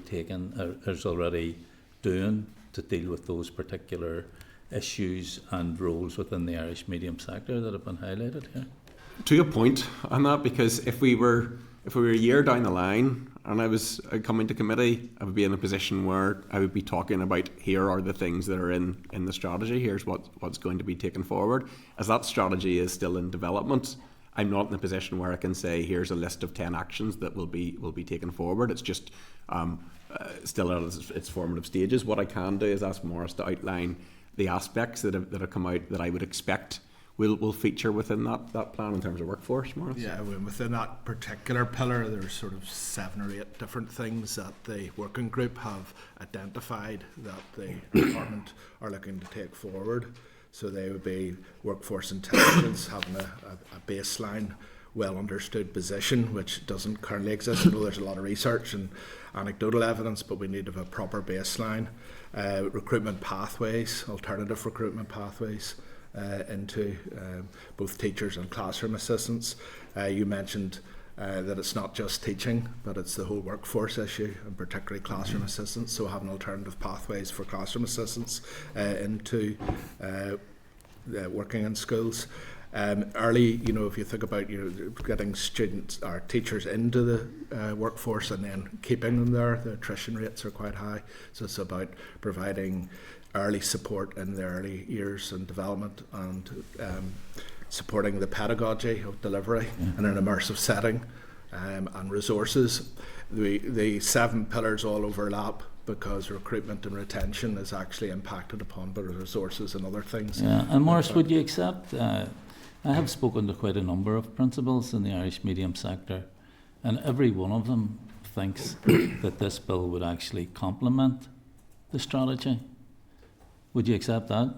doing to deal with those particular issues and roles within the Irish medium sector that have been highlighted here? To your point on that, because if we were a year down the line and I was coming to committee, I would be in a position where I would be talking about, here are the things that are in the strategy, here's what's going to be taken forward. As that strategy is still in development, I'm not in a position where I can say here's a list of 10 actions that will be taken forward. It's just still at its formative stages. What I can do is ask Maurice to outline the aspects that have come out that I would expect will feature within that plan in terms of workforce, Maurice. Yeah, within that particular pillar, there's sort of 7 or 8 different things that the working group have identified that the department are looking to take forward. So they would be workforce intelligence, having a baseline, well understood position, which doesn't currently exist. I know there's a lot of research and anecdotal evidence, but we need to have a proper baseline. Recruitment pathways, alternative recruitment pathways into both teachers and classroom assistants. You mentioned that it's not just teaching, but it's the whole workforce issue, and particularly classroom assistants. So having alternative pathways for classroom assistants into working in schools. Early, if you think about getting students or teachers into the workforce and then keeping them there, the attrition rates are quite high. So it's about providing early support in the early years and development, and supporting the pedagogy of delivery in an immersive setting, and resources. The 7 pillars all overlap because recruitment and retention is actually impacted upon by resources and other things. Yeah, and Maurice, would you accept, I have spoken to quite a number of principals in the Irish medium sector, and every one of them thinks that this bill would actually complement the strategy. Would you accept that?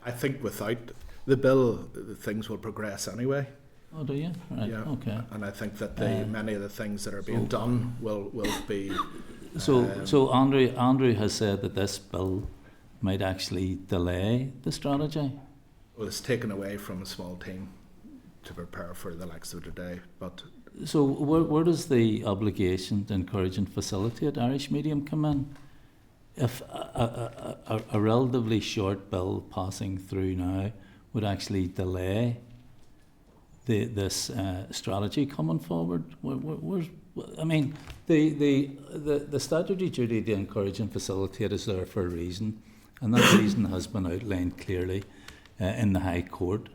I think without the bill, things will progress anyway. Oh, do you? Right. Yeah. Okay. And I think that many of the things that are being done will be. So Andrew has said that this bill might actually delay the strategy. Well, it's taken away from a small team to prepare for the likes of today. But so where does the obligation to encourage and facilitate Irish medium come in? If a relatively short bill passing through now would actually delay this strategy coming forward, the statutory duty to encourage and facilitate is there for a reason, and that reason has been outlined clearly in the High Court.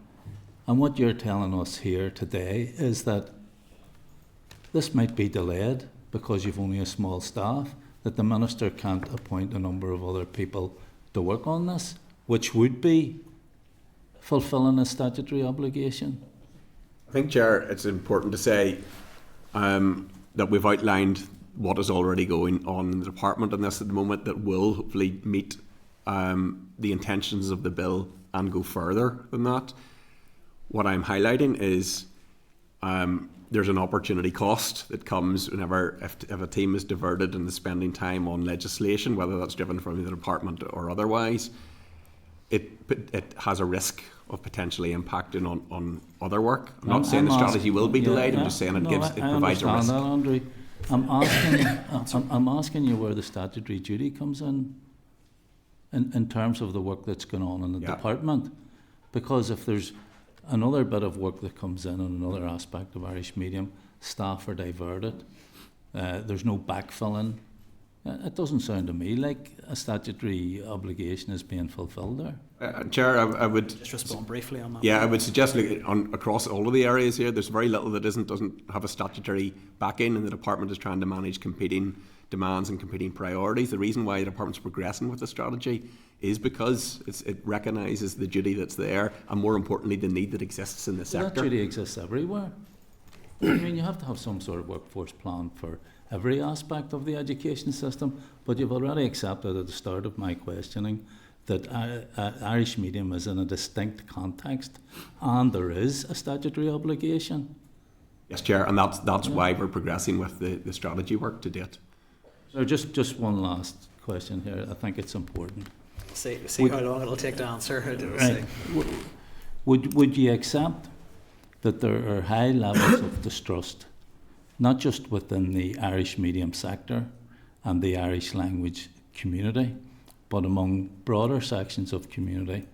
And what you're telling us here today is that this might be delayed because you've only a small staff, that the Minister can't appoint a number of other people to work on this, which would be fulfilling a statutory obligation. I think, Chair, it's important to say that we've outlined what is already going on in the department on this at the moment that will hopefully meet the intentions of the bill and go further than that. What I'm highlighting is there's an opportunity cost that comes whenever if a team is diverted and is spending time on legislation, whether that's driven from the department or otherwise. It has a risk of potentially impacting on other work. I'm not saying the strategy will be delayed. I'm just saying it provides a risk. That, Andrew. I'm asking you where the statutory duty comes in terms of the work that's going on in the department, because if there's another bit of work that comes in on another aspect of Irish medium, staff are diverted. There's no backfilling. It doesn't sound to me like a statutory obligation is being fulfilled there. Chair, I would just respond briefly on that. Yeah, I would suggest across all of the areas here, there's very little that doesn't have a statutory backing, and the department is trying to manage competing demands and competing priorities. The reason why the department's progressing with the strategy is because it recognises the duty that's there, and more importantly, the need that exists in the sector. That duty exists everywhere. I mean, you have to have some sort of workforce plan for every aspect of the education system, but you've already accepted at the start of my questioning that Irish medium is in a distinct context and there is a statutory obligation. Yes, Chair, and that's why we're progressing with the strategy work to date. So just one last question here. I think it's important. See how long it'll take to answer. Right. Would you accept that there are high levels of distrust, not just within the Irish medium sector and the Irish language community, but among broader sections of community,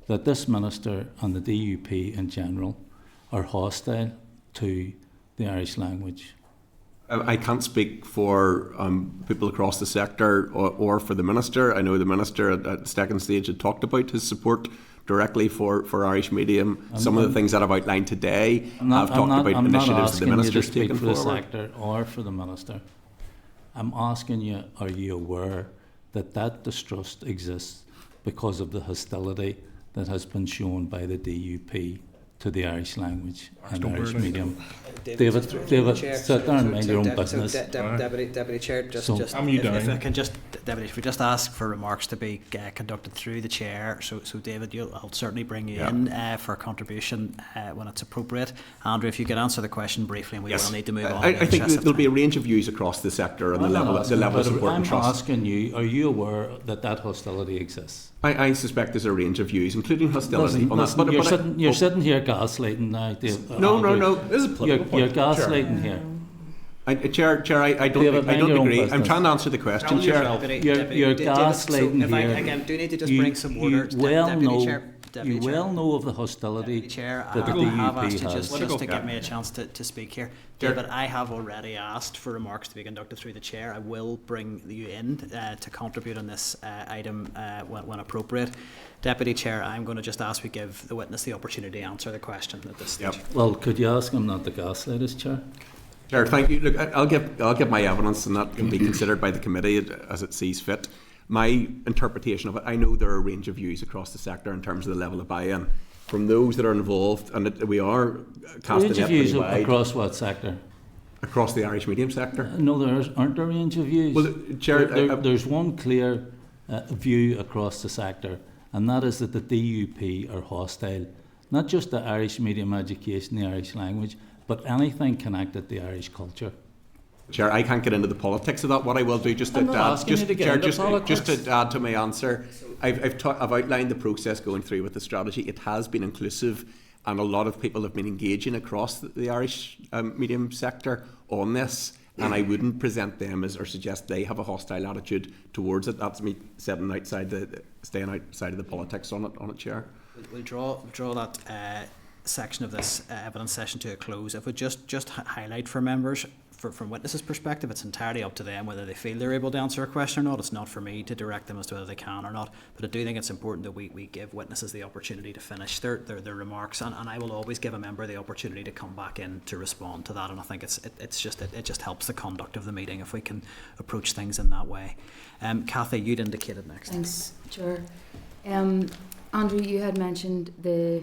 that this minister and the DUP in general are hostile to the Irish language? I can't speak for people across the sector or for the minister. I know the minister at the second stage had talked about his support directly for Irish medium. Some of the things that I've outlined today have talked about initiatives that the minister's taken forward. I'm not asking you to speak for the sector or for the minister. I'm asking you, are you aware that distrust exists because of the hostility that has been shown by the DUP to the Irish language and Irish medium? David, sit down and mind your own business. Deputy Chair, if I can just, Deputy, if we just ask for remarks to be conducted through the Chair, so David, I'll certainly bring you in for a contribution when it's appropriate. Andrew, if you could answer the question briefly, and we will need to move on. I think there'll be a range of views across the sector and the level of support and trust. I'm asking you, are you aware that hostility exists? I suspect there's a range of views, including hostility. You're sitting here gaslighting now, Dave. No. This is political. You're gaslighting here. Chair, I don't agree. I'm trying to answer the question, Chair. You're gaslighting here. Again, do need to just bring some order. You well know of the hostility Chair, that the DUP have asked you has. just to give me a chance to speak here. David, I have already asked for remarks to be conducted through the Chair. I will bring you in to contribute on this item when appropriate. Deputy Chair, I'm going to just ask we give the witness the opportunity to answer the question at this stage. Well, could you ask him not to gaslight us, Chair? Chair, thank you. Look, I'll give my evidence, and that can be considered by the committee as it sees fit. My interpretation of it, I know there are a range of views across the sector in terms of the level of buy-in from those that are involved, and we are casting net pretty wide. Across what sector? Across the Irish medium sector. No, there aren't a range of views. Well, Chair, there's one clear view across the sector, and that is that the DUP are hostile, not just to Irish medium education, the Irish language, but anything connected to the Irish culture. Chair, I can't get into the politics of that. What I will do, just to add to my answer, I've outlined the process going through with the strategy. It has been inclusive, and a lot of people have been engaging across the Irish medium sector on this. And I wouldn't present them or suggest they have a hostile attitude towards it. That's me staying outside of the politics on it, Chair. We'll draw that section of this evidence session to a close. If we just highlight for members, from witnesses' perspective, it's entirely up to them whether they feel they're able to answer a question or not. It's not for me to direct them as to whether they can or not. But I do think it's important that we give witnesses the opportunity to finish their remarks, and I will always give a member the opportunity to come back in to respond to that. And I think it just helps the conduct of the meeting if we can approach things in that way. Cathy, you'd indicated next. Thanks, Chair. Andrew, you had mentioned the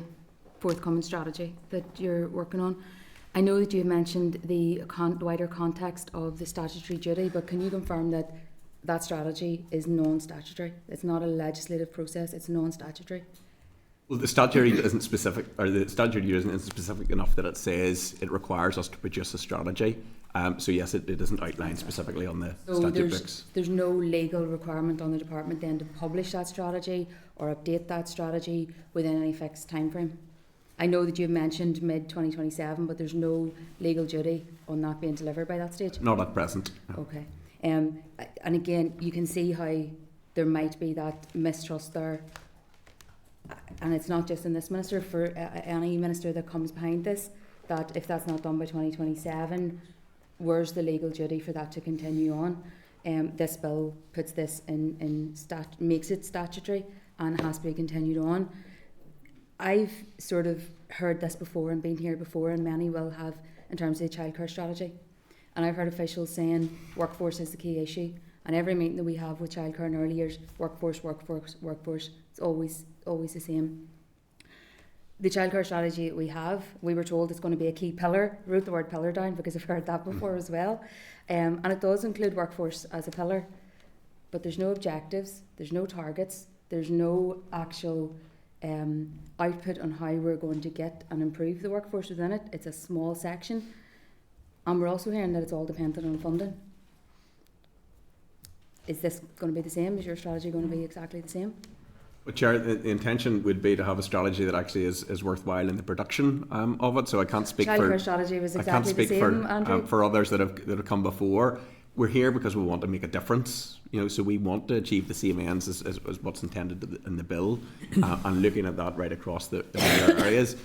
forthcoming strategy that you're working on. I know that you mentioned the wider context of the statutory duty, but can you confirm that that strategy is non-statutory? It's not a legislative process, it's non-statutory. Well, the statute isn't specific, or the statute isn't specific enough that it says it requires us to produce a strategy. So yes, it isn't outlined specifically on the statute books. There's no legal requirement on the department then to publish that strategy or update that strategy within any fixed time frame. I know that you've mentioned mid-2027, but there's no legal duty on that being delivered by that stage? Not at present. No. Okay. And again, you can see how there might be that mistrust there. And it's not just in this minister, for any minister that comes behind this, that if that's not done by 2027, where's the legal duty for that to continue on? This bill puts this makes it statutory and it has to be continued on. I've sort of heard this before and been here before, and many will have, in terms of the childcare strategy. And I've heard officials saying workforce is the key issue. And every meeting that we have with childcare in early years, workforce, it's always the same. The childcare strategy that we were told it's going to be a key pillar. I wrote the word pillar down because I've heard that before as well. And it does include workforce as a pillar. But there's no objectives, there's no targets, there's no actual output on how we're going to get and improve the workforce within it. It's a small section. And we're also hearing that it's all dependent on funding. Is this going to be the same? Is your strategy going to be exactly the same? Well, Chair, the intention would be to have a strategy that actually is worthwhile in the production of it. So I can't speak Childcare strategy was exactly the same, for others that have come before. We're here because we want to make a difference. So we want to achieve the same ends as what's intended in the bill, and looking at that right across the areas.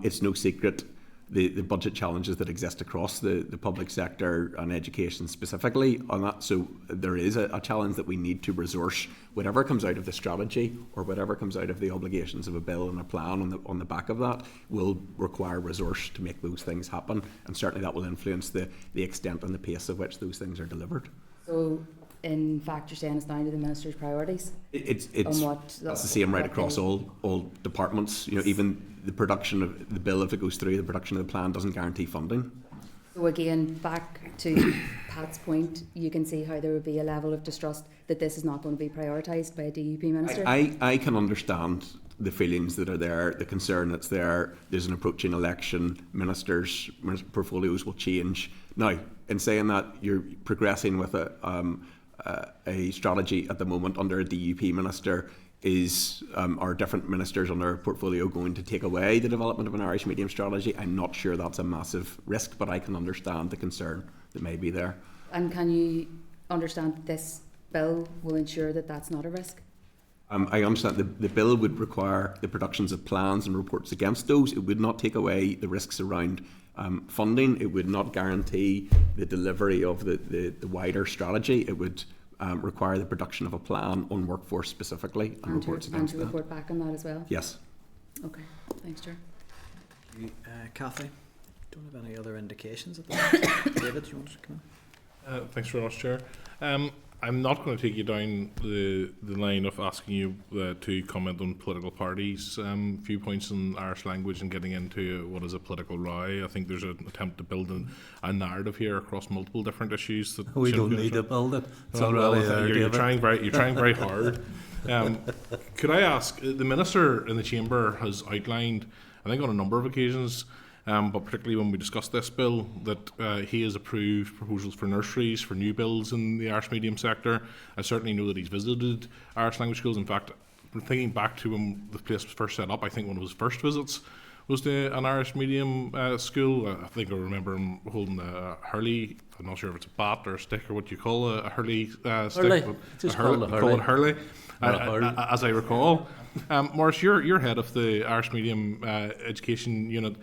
It's no secret the budget challenges that exist across the public sector and education specifically on that. So there is a challenge that we need to resource whatever comes out of the strategy or whatever comes out of the obligations of a bill and a plan on the back of that will require resource to make those things happen, and certainly that will influence the extent and the pace at which those things are delivered. So in fact, you're saying it's down to the Minister's priorities? That's the same right across all departments. Even the production of the bill, if it goes through, the production of the plan doesn't guarantee funding. So again, back to Pat's point, you can see how there would be a level of distrust that this is not going to be prioritised by a DUP minister. I can understand the feelings that are there, the concern that's there. There's an approaching election, ministers' portfolios will change. Now, in saying that, you're progressing with a strategy at the moment under a DUP minister. Are different ministers on their portfolio going to take away the development of an Irish medium strategy? I'm not sure that's a massive risk, but I can understand the concern that may be there. And can you understand that this bill will ensure that that's not a risk? I understand the bill would require the productions of plans and reports against those. It would not take away the risks around funding. It would not guarantee the delivery of the wider strategy. It would require the production of a plan on workforce specifically and reports against that. And to report back on that as well? Yes. Okay, thanks, Chair. Cathy, don't have any other indications at the moment. David, do you want to come in? Thanks very much, Chair. I'm not going to take you down the line of asking you to comment on political parties' viewpoints in Irish language and getting into what is a political row. I think there's an attempt to build a narrative here across multiple different issues. That we don't need to build it. It's already there, you're trying very hard. Could I ask, the Minister in the Chamber has outlined, I think on a number of occasions, but particularly when we discussed this bill, that he has approved proposals for nurseries, for new builds in the Irish medium sector. I certainly know that he's visited Irish language schools. In fact, thinking back to when the place was first set up, I think one of his first visits was to an Irish medium school. I think I remember him holding a hurley. I'm not sure if it's a bat or a stick or what you call a hurley stick. Call it hurley. As I recall. Maurice, you're head of the Irish medium education unit.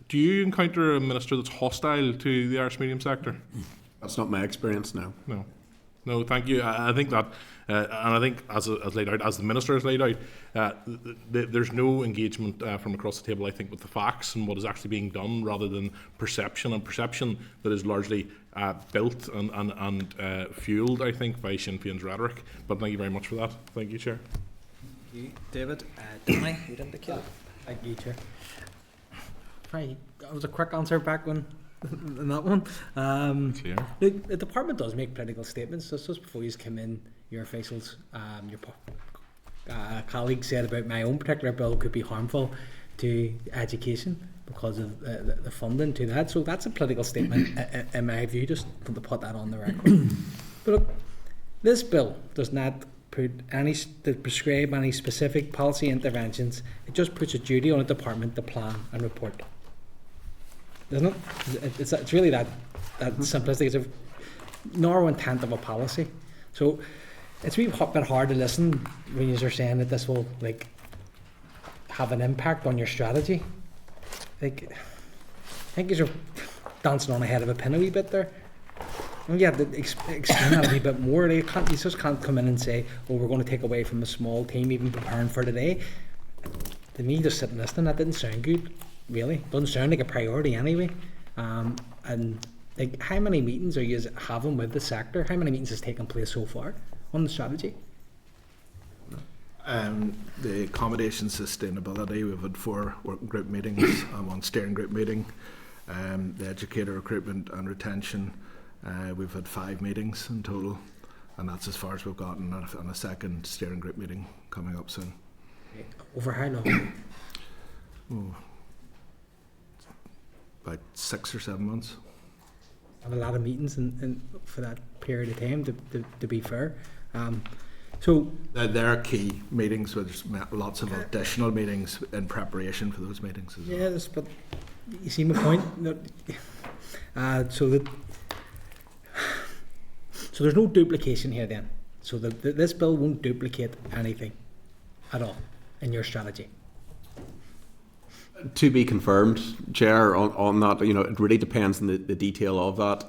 Do you encounter a minister that's hostile to the Irish medium sector? That's not my experience, no. No, thank you. I think that, and I think as laid out, as the minister has laid out, there's no engagement from across the table, I think, with the facts and what is actually being done, rather than perception, and perception that is largely built and fueled, I think, by Sinn Féin's rhetoric. But thank you very much for that. Thank you, Chair. Thank you, David. Danny, you'd indicate. Thank you, Chair. Right, that was a quick answer back on that one. Clear. Look, the department does make political statements. Just before you come in, your officials, your colleagues said about my own particular bill could be harmful to education because of the funding to that. So that's a political statement in my view, just to put that on the record. But look, this bill does not prescribe any specific policy interventions. It just puts a duty on a department to plan and report. Doesn't it? It's really that simplistic. It's a narrow intent of a policy. So it's a wee bit hard to listen when you're saying that this will have an impact on your strategy. I think you're dancing on the head of a pin a wee bit there. And you have to explain that a wee bit more. You just can't come in and say, "Oh, we're going to take away from a small team even preparing for today." To me, just sitting listening, that didn't sound good. Really, doesn't sound like a priority anyway. And how many meetings are you having with the sector? How many meetings has taken place so far on the strategy? The accommodation sustainability, we've had 4 working group meetings, 1 steering group meeting. The educator recruitment and retention, we've had 5 meetings in total, and that's as far as we've gotten on a second steering group meeting coming up soon. Over how long? About 6 or 7 months. Have a lot of meetings in for that period of time, to be fair. So there are key meetings, where there's lots of additional meetings in preparation for those meetings as well. Yes, but you see my point. So there's no duplication here then. So this bill won't duplicate anything at all in your strategy. To be confirmed, Chair, on that. It really depends on the detail of that.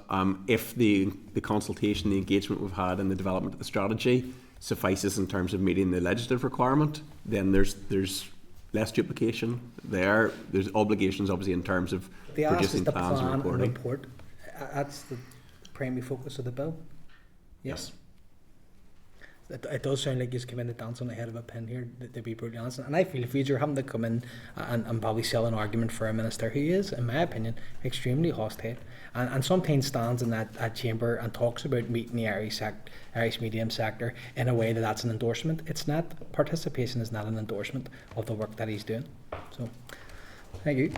If the consultation, the engagement we've had in the development of the strategy suffices in terms of meeting the legislative requirement, then there's less duplication there. There's obligations, obviously, in terms of producing plans and reporting. That's the primary focus of the bill. Yes. It does sound like you've come in to dance on the head of a pin here, to be brutally honest. And I feel if you're having to come in and probably sell an argument for a minister who is, in my opinion, extremely hostile, and sometimes stands in that chamber and talks about meeting the Irish medium sector in a way that's an endorsement. It's not. Participation is not an endorsement of the work that he's doing. So, thank you.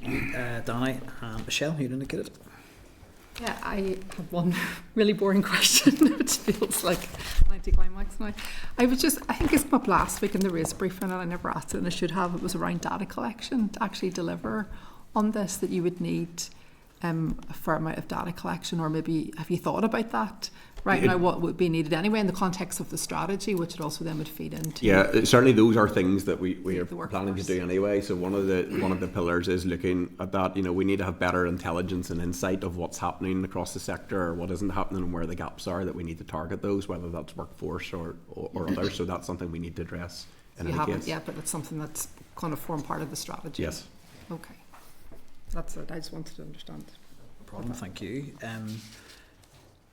Thank you. Danny and Michelle, you'd indicated. Yeah, I have one really boring question, which feels like an anticlimax now. I think it's come up last week in the race briefing, and I never asked it, and I should have. It was around data collection. To actually deliver on this, that you would need a fair amount of data collection, or maybe have you thought about that right now, what would be needed anyway in the context of the strategy, which it also then would feed into? Yeah, certainly those are things that we are planning to do anyway. So one of the pillars is looking at that. We need to have better intelligence and insight of what's happening across the sector, or what isn't happening, and where the gaps are, that we need to target those, whether that's workforce or others. So that's something we need to address in any case. Yeah, but it's something that's kind of form part of the strategy. Yes. Okay. That's it. I just wanted to understand. No problem. Thank you.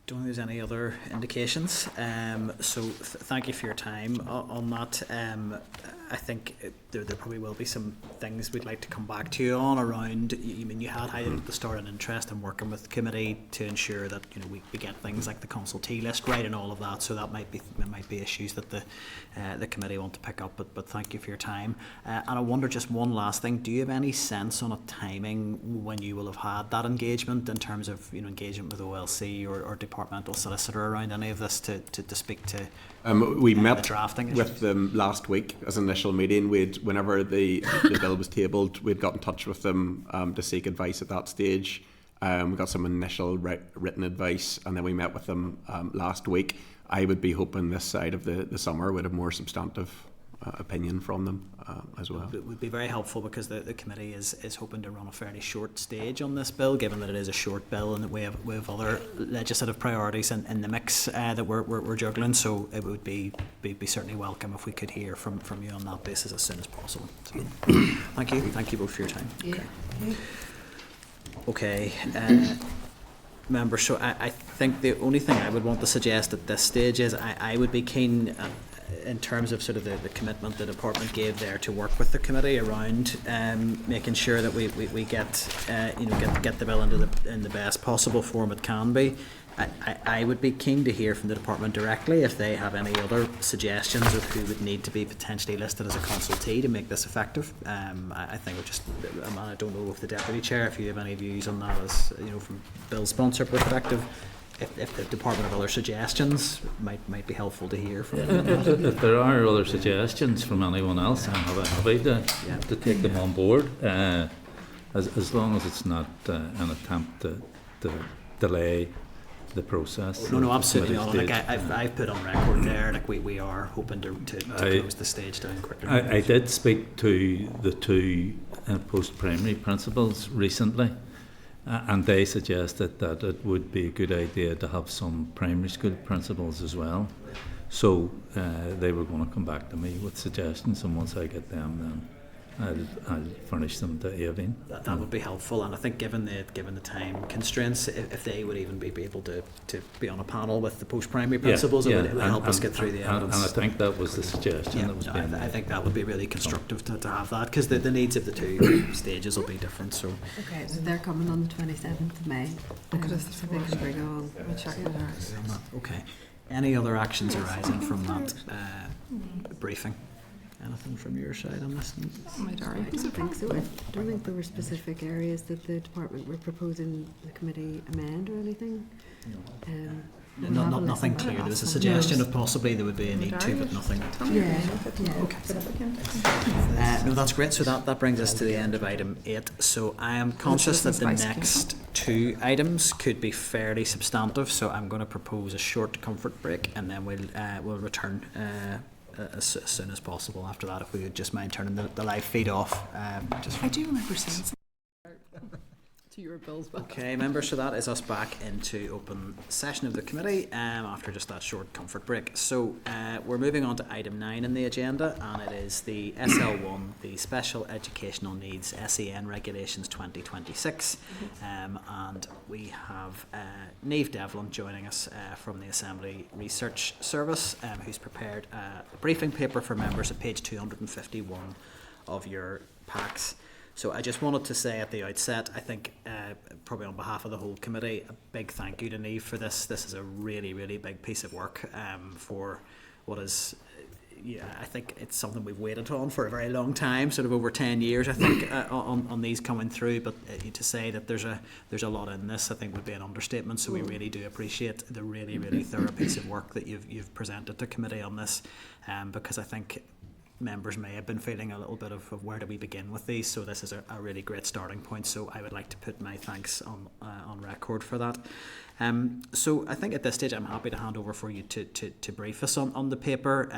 Don't think there's any other indications. So thank you for your time on that. I think there probably will be some things we'd like to come back to you on around. You had highlighted at the start an interest in working with the committee to ensure that we get things like the consultee list right and all of that. So that might be issues that the committee want to pick up. But thank you for your time. And I wonder, just one last thing: do you have any sense on a timing when you will have had that engagement in terms of engagement with OLC or departmental solicitor around any of this to speak to? We met drafting with them last week as an initial meeting. Whenever the bill was tabled, we'd got in touch with them to seek advice at that stage. We got some initial written advice, and then we met with them last week. I would be hoping this side of the summer we'd have more substantive opinion from them as well. It would be very helpful because the committee is hoping to run a fairly short stage on this bill, given that it is a short bill and that we have other legislative priorities in the mix that we're juggling. So it would be certainly welcome if we could hear from you on that basis as soon as possible. So, thank you both for your time. Okay. Members, so I think the only thing I would want to suggest at this stage is I would be keen in terms of sort of the commitment the department gave there to work with the committee around making sure that we get get the bill in the best possible form it can be. I would be keen to hear from the department directly if they have any other suggestions of who would need to be potentially listed as a consultee to make this effective. I think we're just, I don't know if the Deputy Chair, if you have any views on that as, from bill sponsor perspective, if the department have other suggestions, might be helpful to hear from them. If there are other suggestions from anyone else, I'm happy to take them on board, as long as it's not an attempt to delay the process. No, absolutely not. Like I've put on record there, like we are hoping to close the stage down quicker. I did speak to the two post-primary principals recently, and they suggested that it would be a good idea to have some primary school principals as well. So they were going to come back to me with suggestions, and once I get them, then I'll furnish them to Aileen. That would be helpful, and I think given the time constraints, if they would even be able to be on a panel with the post-primary principals, it would help us get through the evidence. And I think that was the suggestion that was being made. I think that would be really constructive to have that, because the needs of the two stages will be different. So okay, so they're coming on the 27th of May. So they can bring on. Okay. Any other actions arising from that briefing? Anything from your side on this? I don't think so. I don't think there were specific areas that the department were proposing the committee amend or anything. Nothing clear. There was a suggestion of possibly there would be a need to, but nothing. Okay. No, that's great. So that brings us to the end of item 8. So I am conscious that the next two items could be fairly substantive. So I'm going to propose a short comfort break, and then we'll return as soon as possible after that. If we would just mind turning the live feed off. I do remember saying something to your bills. Okay, members, so that is us back into open session of the committee after just that short comfort break. So we're moving on to item 9 in the agenda, and it is the SL1, the Special Educational Needs SEN Regulations 2026. And we have Niamh Devlin joining us from the Assembly Research Service, who's prepared a briefing paper for members at page 251 of your packs. So I just wanted to say at the outset, I think probably on behalf of the whole committee, a big thank you to Niamh for this. This is a really, really big piece of work for what is, I think it's something we've waited on for a very long time, sort of over 10 years, I think, on these coming through. But to say that there's a lot in this, I think would be an understatement. So we really do appreciate the really, really thorough piece of work that you've presented to committee on this, because I think members may have been feeling a little bit of where do we begin with these, so this is a really great starting point. So I would like to put my thanks on record for that. So I think at this stage I'm happy to hand over for you to brief us on the paper.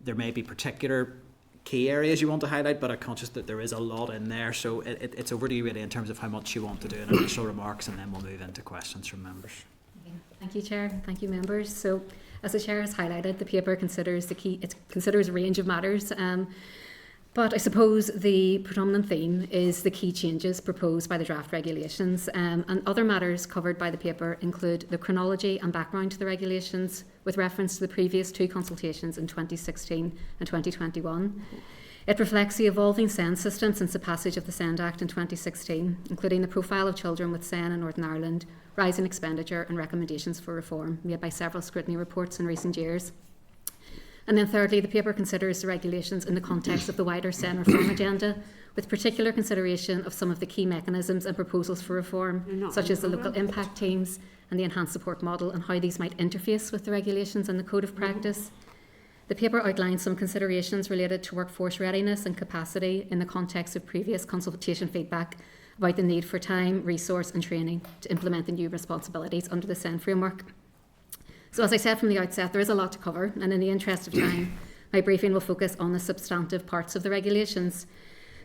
There may be particular key areas you want to highlight, but I'm conscious that there is a lot in there, so it's over to you really in terms of how much you want to do in initial remarks, and then we'll move into questions from members. Thank you, Chair. Thank you, members. So, as the Chair has highlighted, the paper considers a range of matters, but I suppose the predominant theme is the key changes proposed by the draft regulations, and other matters covered by the paper include the chronology and background to the regulations with reference to the previous two consultations in 2016 and 2021. It reflects the evolving SEN system since the passage of the SEND Act in 2016, including the profile of children with SEN in Northern Ireland, rise in expenditure and recommendations for reform made by several scrutiny reports in recent years. And then thirdly, the paper considers the regulations in the context of the wider SEN reform agenda, with particular consideration of some of the key mechanisms and proposals for reform, such as the local impact teams and the enhanced support model, and how these might interface with the regulations and the code of practice. The paper outlines some considerations related to workforce readiness and capacity in the context of previous consultation feedback about the need for time, resource and training to implement the new responsibilities under the SEN framework. So as I said from the outset, there is a lot to cover, and in the interest of time, My briefing will focus on the substantive parts of the regulations.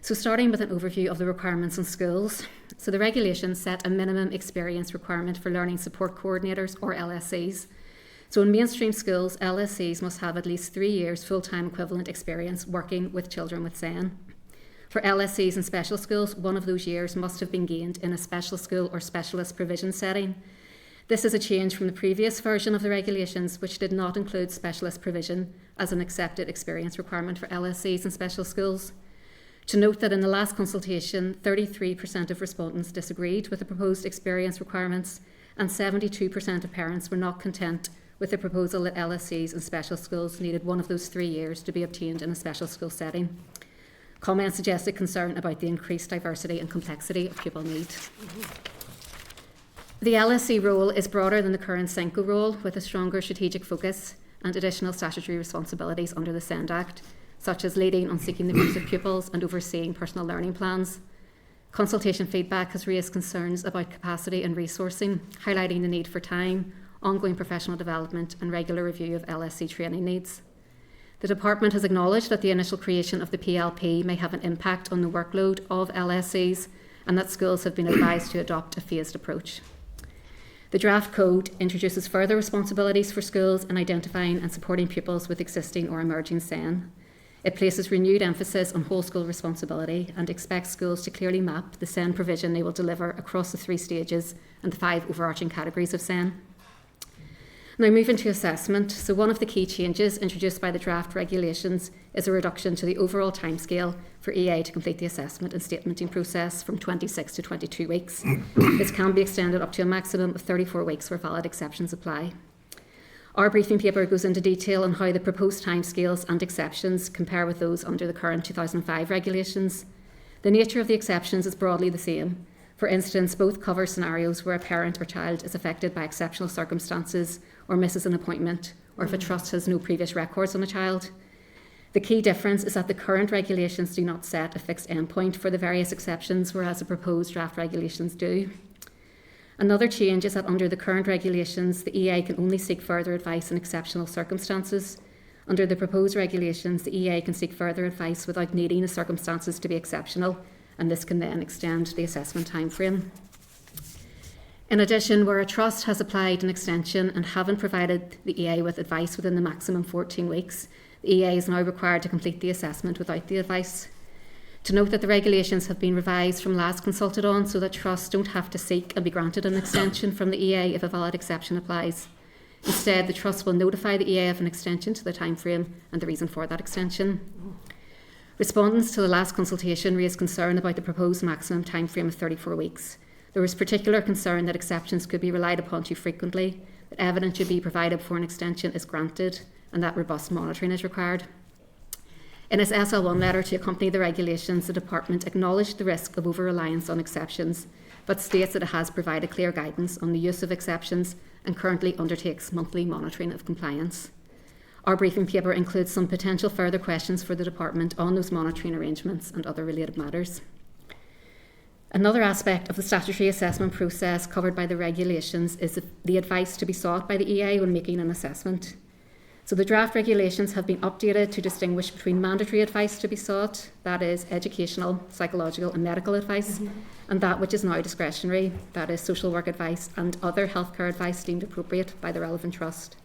So starting with an overview of the requirements in schools. So the regulations set a minimum experience requirement for learning support coordinators, or LSCs. So in mainstream schools, LSCs must have at least 3 years full-time equivalent experience working with children with SEN. For LSCs in special schools, 1 of those years must have been gained in a special school or specialist provision setting. This is a change from the previous version of the regulations, which did not include specialist provision as an accepted experience requirement for LSCs in special schools. To note that in the last consultation, 33% of respondents disagreed with the proposed experience requirements, and 72% of parents were not content with the proposal that LSCs in special schools needed 1 of those 3 years to be obtained in a special school setting. Comments suggested concern about the increased diversity and complexity of pupil need. The LSC role is broader than the current SENCO role, with a stronger strategic focus and additional statutory responsibilities under the SEND Act, such as leading on seeking the views of pupils and overseeing personal learning plans. Consultation feedback has raised concerns about capacity and resourcing, highlighting the need for time, ongoing professional development and regular review of LSC training needs. The Department has acknowledged that the initial creation of the PLP may have an impact on the workload of LSCs and that schools have been advised to adopt a phased approach. The draft code introduces further responsibilities for schools in identifying and supporting pupils with existing or emerging SEN. It places renewed emphasis on whole school responsibility and expects schools to clearly map the SEN provision they will deliver across the 3 stages and the 5 overarching categories of SEN. Now moving to assessment. So one of the key changes introduced by the draft regulations is a reduction to the overall timescale for EA to complete the assessment and statementing process from 26 to 22 weeks. This can be extended up to a maximum of 34 weeks where valid exceptions apply. Our briefing paper goes into detail on how the proposed timescales and exceptions compare with those under the current 2005 regulations. The nature of the exceptions is broadly the same. For instance, both cover scenarios where a parent or child is affected by exceptional circumstances or misses an appointment, or if a trust has no previous records on a child. The key difference is that the current regulations do not set a fixed endpoint for the various exceptions, whereas the proposed draft regulations do. Another change is that under the current regulations, the EA can only seek further advice in exceptional circumstances. Under the proposed regulations, the EA can seek further advice without needing the circumstances to be exceptional, and this can then extend the assessment timeframe. In addition, where a trust has applied an extension and haven't provided the EA with advice within the maximum 14 weeks, the EA is now required to complete the assessment without the advice. To note that the regulations have been revised from last consulted on so that trusts don't have to seek and be granted an extension from the EA if a valid exception applies. Instead, the trust will notify the EA of an extension to the timeframe and the reason for that extension. Respondents to the last consultation raised concern about the proposed maximum timeframe of 34 weeks. There was particular concern that exceptions could be relied upon too frequently, that evidence should be provided before an extension is granted, and that robust monitoring is required. In its SL1 letter to accompany the regulations, the Department acknowledged the risk of over-reliance on exceptions, but states that it has provided clear guidance on the use of exceptions and currently undertakes monthly monitoring of compliance. Our briefing paper includes some potential further questions for the Department on those monitoring arrangements and other related matters. Another aspect of the statutory assessment process covered by the regulations is the advice to be sought by the EA when making an assessment. So the draft regulations have been updated to distinguish between mandatory advice to be sought, that is educational, psychological and medical advice, and that which is now discretionary, that is social work advice and other healthcare advice deemed appropriate by the relevant trust.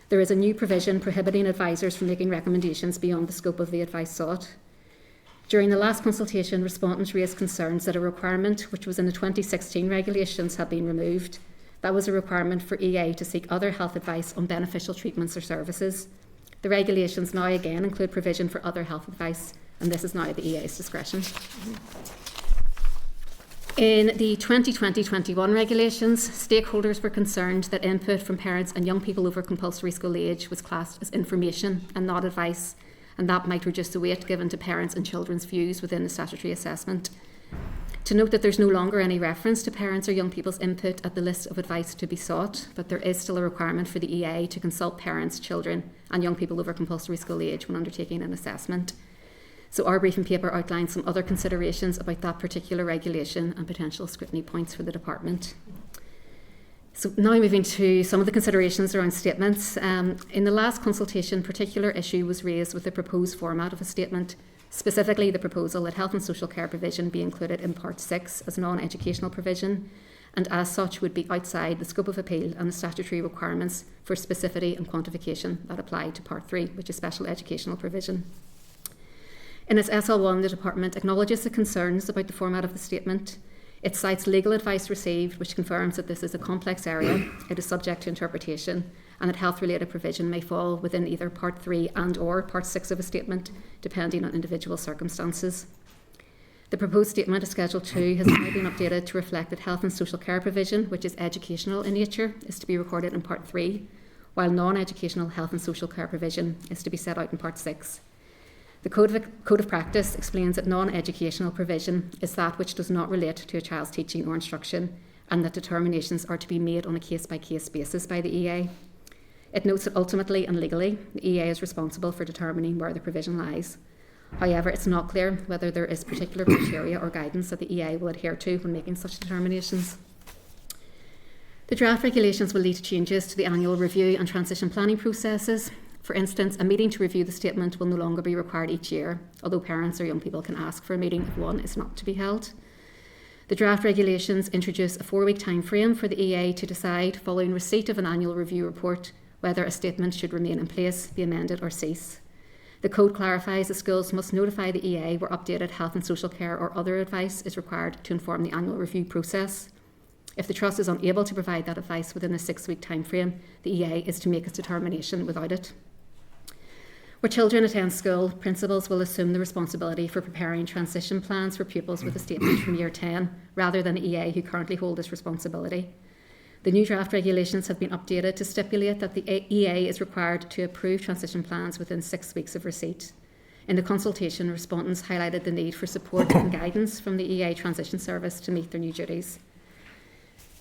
There is a new provision prohibiting advisors from making recommendations beyond the scope of the advice sought. During the last consultation, respondents raised concerns that a requirement which was in the 2016 regulations had been removed. That was a requirement for EA to seek other health advice on beneficial treatments or services. The regulations now again include provision for other health advice, and this is now at the EA's discretion. In the 2020-21 regulations, stakeholders were concerned that input from parents and young people over compulsory school age was classed as information and not advice, and that might reduce the weight given to parents and children's views within the statutory assessment. To note that there's no longer any reference to parents or young people's input at the list of advice to be sought, but there is still a requirement for the EA to consult parents, children and young people over compulsory school age when undertaking an assessment. So our briefing paper outlines some other considerations about that particular regulation and potential scrutiny points for the Department. So now moving to some of the considerations around statements. In the last consultation, particular issue was raised with the proposed format of a statement, specifically the proposal that health and social care provision be included in Part 6 as non-educational provision, and as such would be outside the scope of appeal and the statutory requirements for specificity and quantification that apply to Part 3, which is special educational provision. In its SL1, the Department acknowledges the concerns about the format of the statement. It cites legal advice received, which confirms that this is a complex area, it is subject to interpretation, and that health-related provision may fall within either Part 3 and or Part 6 of a statement, depending on individual circumstances. The proposed statement of Schedule 2 has now been updated to reflect that health and social care provision, which is educational in nature, is to be recorded in Part 3, while non-educational health and social care provision is to be set out in Part 6. The Code of Practice explains that non-educational provision is that which does not relate to a child's teaching or instruction, and that determinations are to be made on a case-by-case basis by the EA. It notes that ultimately and legally, the EA is responsible for determining where the provision lies. However, it's not clear whether there is particular criteria or guidance that the EA will adhere to when making such determinations. The draft regulations will lead to changes to the annual review and transition planning processes. For instance, a meeting to review the statement will no longer be required each year, although parents or young people can ask for a meeting if one is not to be held. The draft regulations introduce a 4-week time frame for the EA to decide, following receipt of an annual review report, whether a statement should remain in place, be amended or cease. The Code clarifies that schools must notify the EA where updated health and social care or other advice is required to inform the annual review process. If the Trust is unable to provide that advice within a 6-week time frame, the EA is to make its determination without it. Where children attend school, principals will assume the responsibility for preparing transition plans for pupils with a statement from Year 10, rather than EA who currently hold this responsibility. The new draft regulations have been updated to stipulate that the EA is required to approve transition plans within 6 weeks of receipt. In the consultation, respondents highlighted the need for support and guidance from the EA Transition Service to meet their new duties.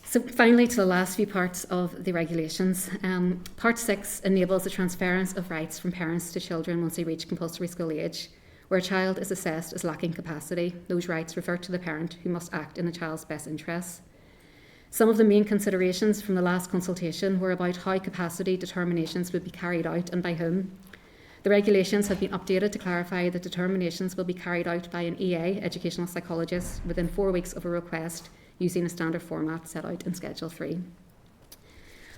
So finally, to the last few parts of the regulations. Part 6 enables the transference of rights from parents to children once they reach compulsory school age. Where a child is assessed as lacking capacity, those rights revert to the parent, who must act in the child's best interests. Some of the main considerations from the last consultation were about how capacity determinations would be carried out and by whom. The regulations have been updated to clarify that determinations will be carried out by an EA, educational psychologist, within 4 weeks of a request, using a standard format set out in Schedule 3.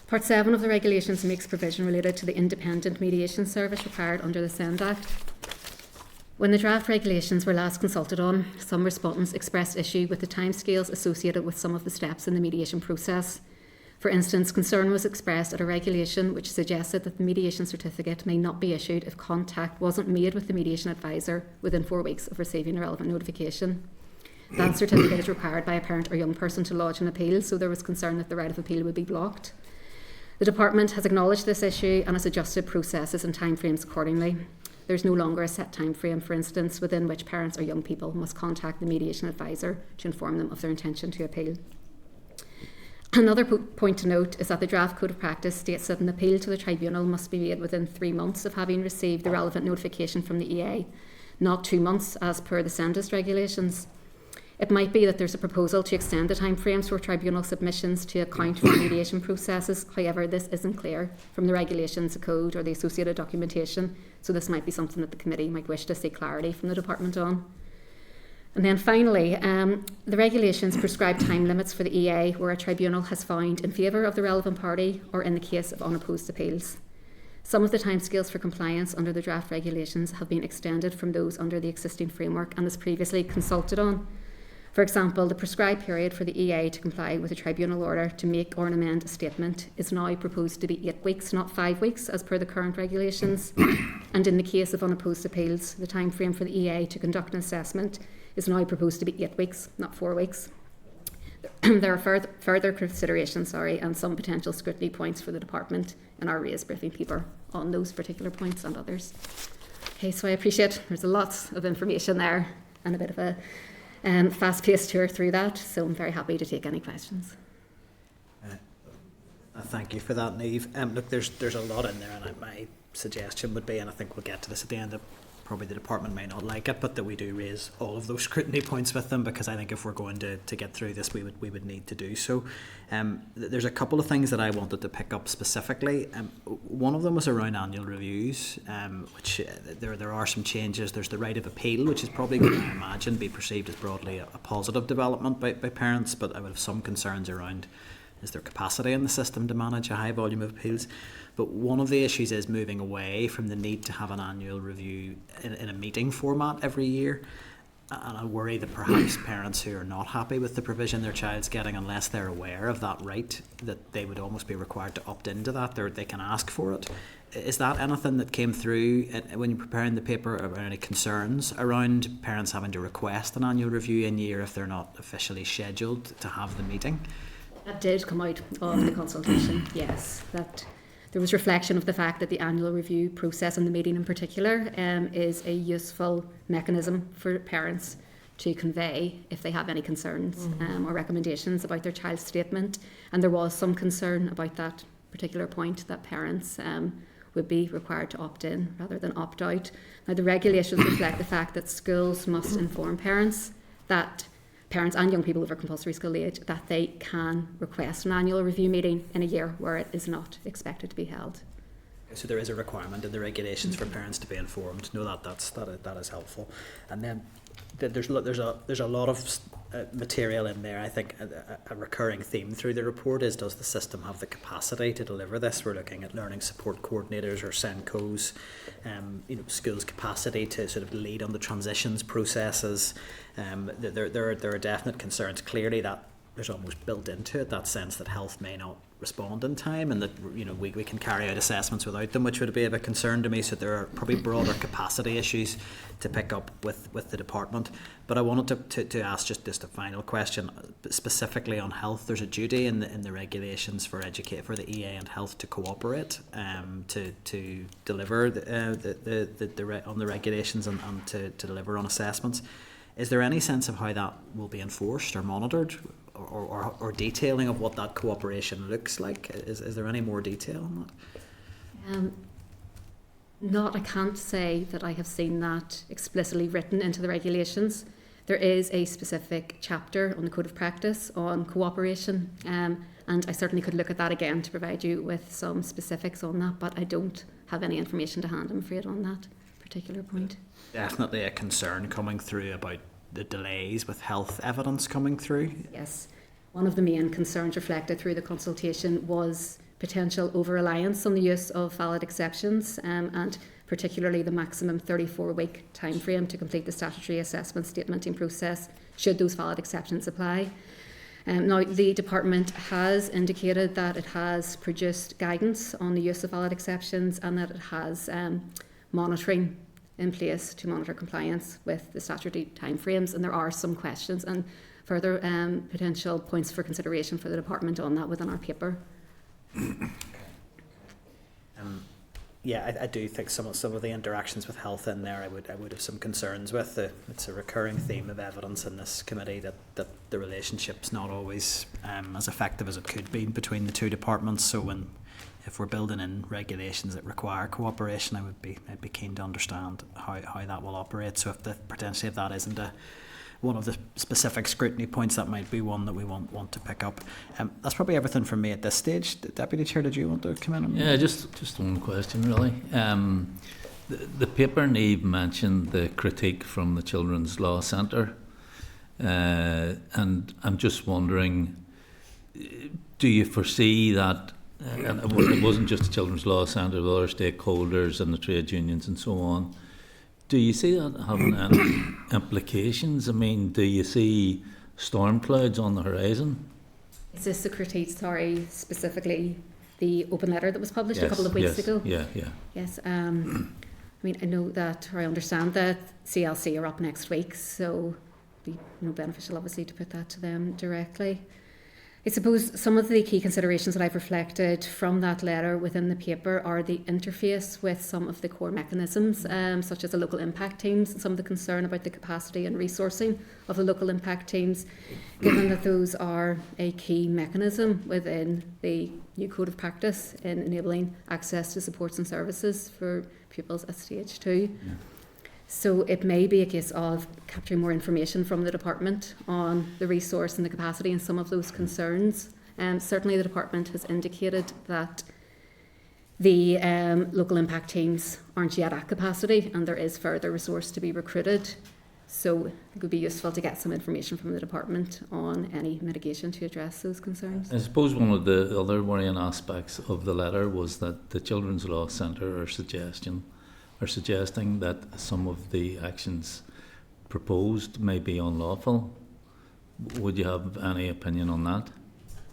Part 7 of the regulations makes provision related to the independent mediation service required under the SEND Act. When the draft regulations were last consulted on, some respondents expressed issue with the timescales associated with some of the steps in the mediation process. For instance, concern was expressed at a regulation which suggested that the mediation certificate may not be issued if contact wasn't made with the mediation advisor within 4 weeks of receiving a relevant notification. That certificate is required by a parent or young person to lodge an appeal, so there was concern that the right of appeal would be blocked. The Department has acknowledged this issue and has adjusted processes and timeframes accordingly. There's no longer a set timeframe, for instance, within which parents or young people must contact the mediation advisor to inform them of their intention to appeal. Another point to note is that the draft Code of Practice states that an appeal to the tribunal must be made within 3 months of having received the relevant notification from the EA, not 2 months as per the SENDIST regulations. It might be that there's a proposal to extend the timeframes for tribunal submissions to account for mediation processes. However, this isn't clear from the regulations, the code or the associated documentation, so this might be something that the committee might wish to see clarity from the department on. And then finally, the regulations prescribe time limits for the EA where a tribunal has found in favour of the relevant party or in the case of unopposed appeals. Some of the timescales for compliance under the draft regulations have been extended from those under the existing framework and as previously consulted on. For example, the prescribed period for the EA to comply with a tribunal order to make or amend a statement is now proposed to be 8 weeks, not 5 weeks, as per the current regulations. And in the case of unopposed appeals, the timeframe for the EA to conduct an assessment is now proposed to be 8 weeks, not 4 weeks. There are further considerations, and some potential scrutiny points for the department in our raised briefing paper on those particular points and others. Okay, so I appreciate there's a lot of information there and a bit of a fast-paced tour through that, so I'm very happy to take any questions. Thank you for that, Niamh. Look, there's a lot in there, and my suggestion would be, and I think we'll get to this at the end of probably the department may not like it, but that we do raise all of those scrutiny points with them, because I think if we're going to get through this, we would need to do so. There's a couple of things that I wanted to pick up specifically. One of them was around annual reviews, which there are some changes. There's the right of appeal, which is probably going to, I imagine, be perceived as broadly a positive development by parents, but I would have some concerns around, is there capacity in the system to manage a high volume of appeals? But one of the issues is moving away from the need to have an annual review in a meeting format every year. And I worry that perhaps parents who are not happy with the provision their child's getting, unless they're aware of that right, that they would almost be required to opt into that, or they can ask for it. Is that anything that came through when you're preparing the paper, or any concerns around parents having to request an annual review in year if they're not officially scheduled to have the meeting? That did come out of the consultation, yes. That there was reflection of the fact that the annual review process, and the meeting in particular, is a useful mechanism for parents to convey if they have any concerns or recommendations about their child's statement. And there was some concern about that particular point, that parents would be required to opt in rather than opt out. Now, the regulations reflect the fact that schools must inform parents and young people over compulsory school age that they can request an annual review meeting in a year where it is not expected to be held. So there is a requirement in the regulations for parents to be informed. No, that is helpful. And then there's a lot of material in there. I think a recurring theme through the report is, does the system have the capacity to deliver this? We're looking at learning support coordinators or SENCOs, schools' capacity to sort of lead on the transitions processes. There are definite concerns. Clearly, that there's almost built into it that sense that health may not respond in time, and that we can carry out assessments without them, which would be of a concern to me. So there are probably broader capacity issues to pick up with the department. But I wanted to ask just a final question specifically on health. There's a duty in the regulations for the EA and health to cooperate to deliver on the regulations and to deliver on assessments. Is there any sense of how that will be enforced or monitored, or detailing of what that cooperation looks like? Is there any more detail on that? I can't say that I have seen that explicitly written into the regulations. There is a specific chapter on the Code of Practice on cooperation, and I certainly could look at that again to provide you with some specifics on that, but I don't have any information to hand, I'm afraid, on that particular point. Definitely a concern coming through about the delays with health evidence coming through. Yes. One of the main concerns reflected through the consultation was potential over-reliance on the use of valid exceptions, and particularly the maximum 34-week time frame to complete the statutory assessment statementing process, should those valid exceptions apply. Now, the department has indicated that it has produced guidance on the use of valid exceptions, and that it has monitoring in place to monitor compliance with the statutory timeframes, and there are some questions and further potential points for consideration for the department on that within our paper. I do think some of the interactions with health in there I would have some concerns with. It's a recurring theme of evidence in this committee that the relationship's not always as effective as it could be between the two departments. So if we're building in regulations that require cooperation, I'd be keen to understand how that will operate. So if that isn't one of the specific scrutiny points, that might be one that we want to pick up. That's probably everything from me at this stage. Deputy Chair, did you want to come in? Yeah, just one question really. The paper, Niamh, mentioned the critique from the Children's Law Centre, and I'm just wondering, do you foresee that, and it wasn't just the Children's Law Centre, but other stakeholders and the trade unions and so on, do you see that having any implications? I mean, do you see storm clouds on the horizon? Is this the critique, specifically the open letter that was published a couple of weeks ago? Yeah. Yes. I mean, I know that, or I understand that CLC are up next week, so it'd be beneficial, obviously, to put that to them directly. I suppose some of the key considerations that I've reflected from that letter within the paper are the interface with some of the core mechanisms, such as the local impact teams, and some of the concern about the capacity and resourcing of the local impact teams, given that those are a key mechanism within the new Code of Practice in enabling access to supports and services for pupils at stage 2. So it may be a case of capturing more information from the department on the resource and the capacity and some of those concerns. Certainly the department has indicated that the local impact teams aren't yet at capacity and there is further resource to be recruited. So it would be useful to get some information from the department on any mitigation to address those concerns. I suppose one of the other worrying aspects of the letter was that the Children's Law Centre are suggesting that some of the actions proposed may be unlawful. Would you have any opinion on that?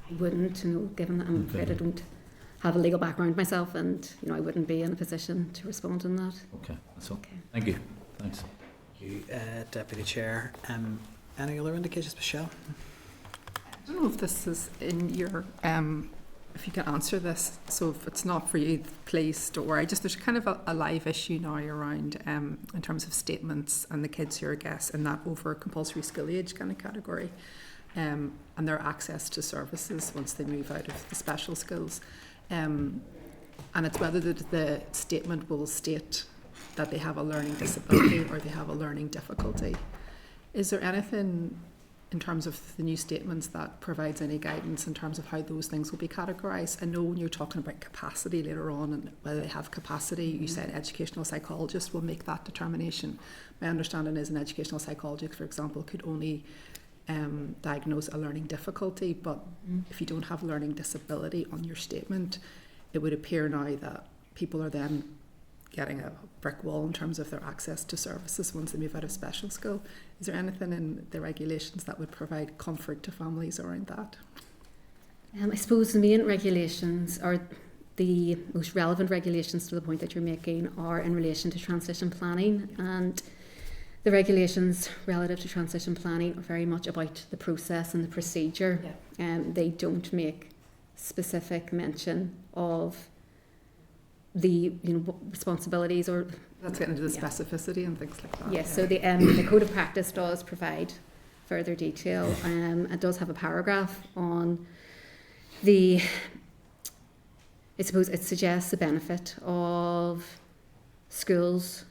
I wouldn't, given that I'm afraid I don't have a legal background myself, and I wouldn't be in a position to respond on that. Okay, that's all. Okay. Thank you. Thanks. Thank you, Deputy Chair. Any other indications, Michelle? I don't know if this is in your, if you can answer this. So if it's not for you, please don't worry. There's kind of a live issue now around in terms of statements and the kids who are guests in that over compulsory school age kind of category, and their access to services once they move out of the special schools. And it's whether the statement will state that they have a learning disability or they have a learning difficulty. Is there anything in terms of the new statements that provides any guidance in terms of how those things will be categorised? I know when you're talking about capacity later on and whether they have capacity, you said educational psychologists will make that determination. My understanding is an educational psychologist, for example, could only diagnose a learning difficulty, but if you don't have learning disability on your statement, it would appear now that people are then getting a brick wall in terms of their access to services once they move out of special school. Is there anything in the regulations that would provide comfort to families around that? I suppose the main regulations, or the most relevant regulations to the point that you're making, are in relation to transition planning, and the regulations relative to transition planning are very much about the process and the procedure. They don't make specific mention of the responsibilities or that's getting into the specificity and things like that. Yes, so the code of practice does provide further detail. It does have a paragraph on I suppose it suggests the benefit of schools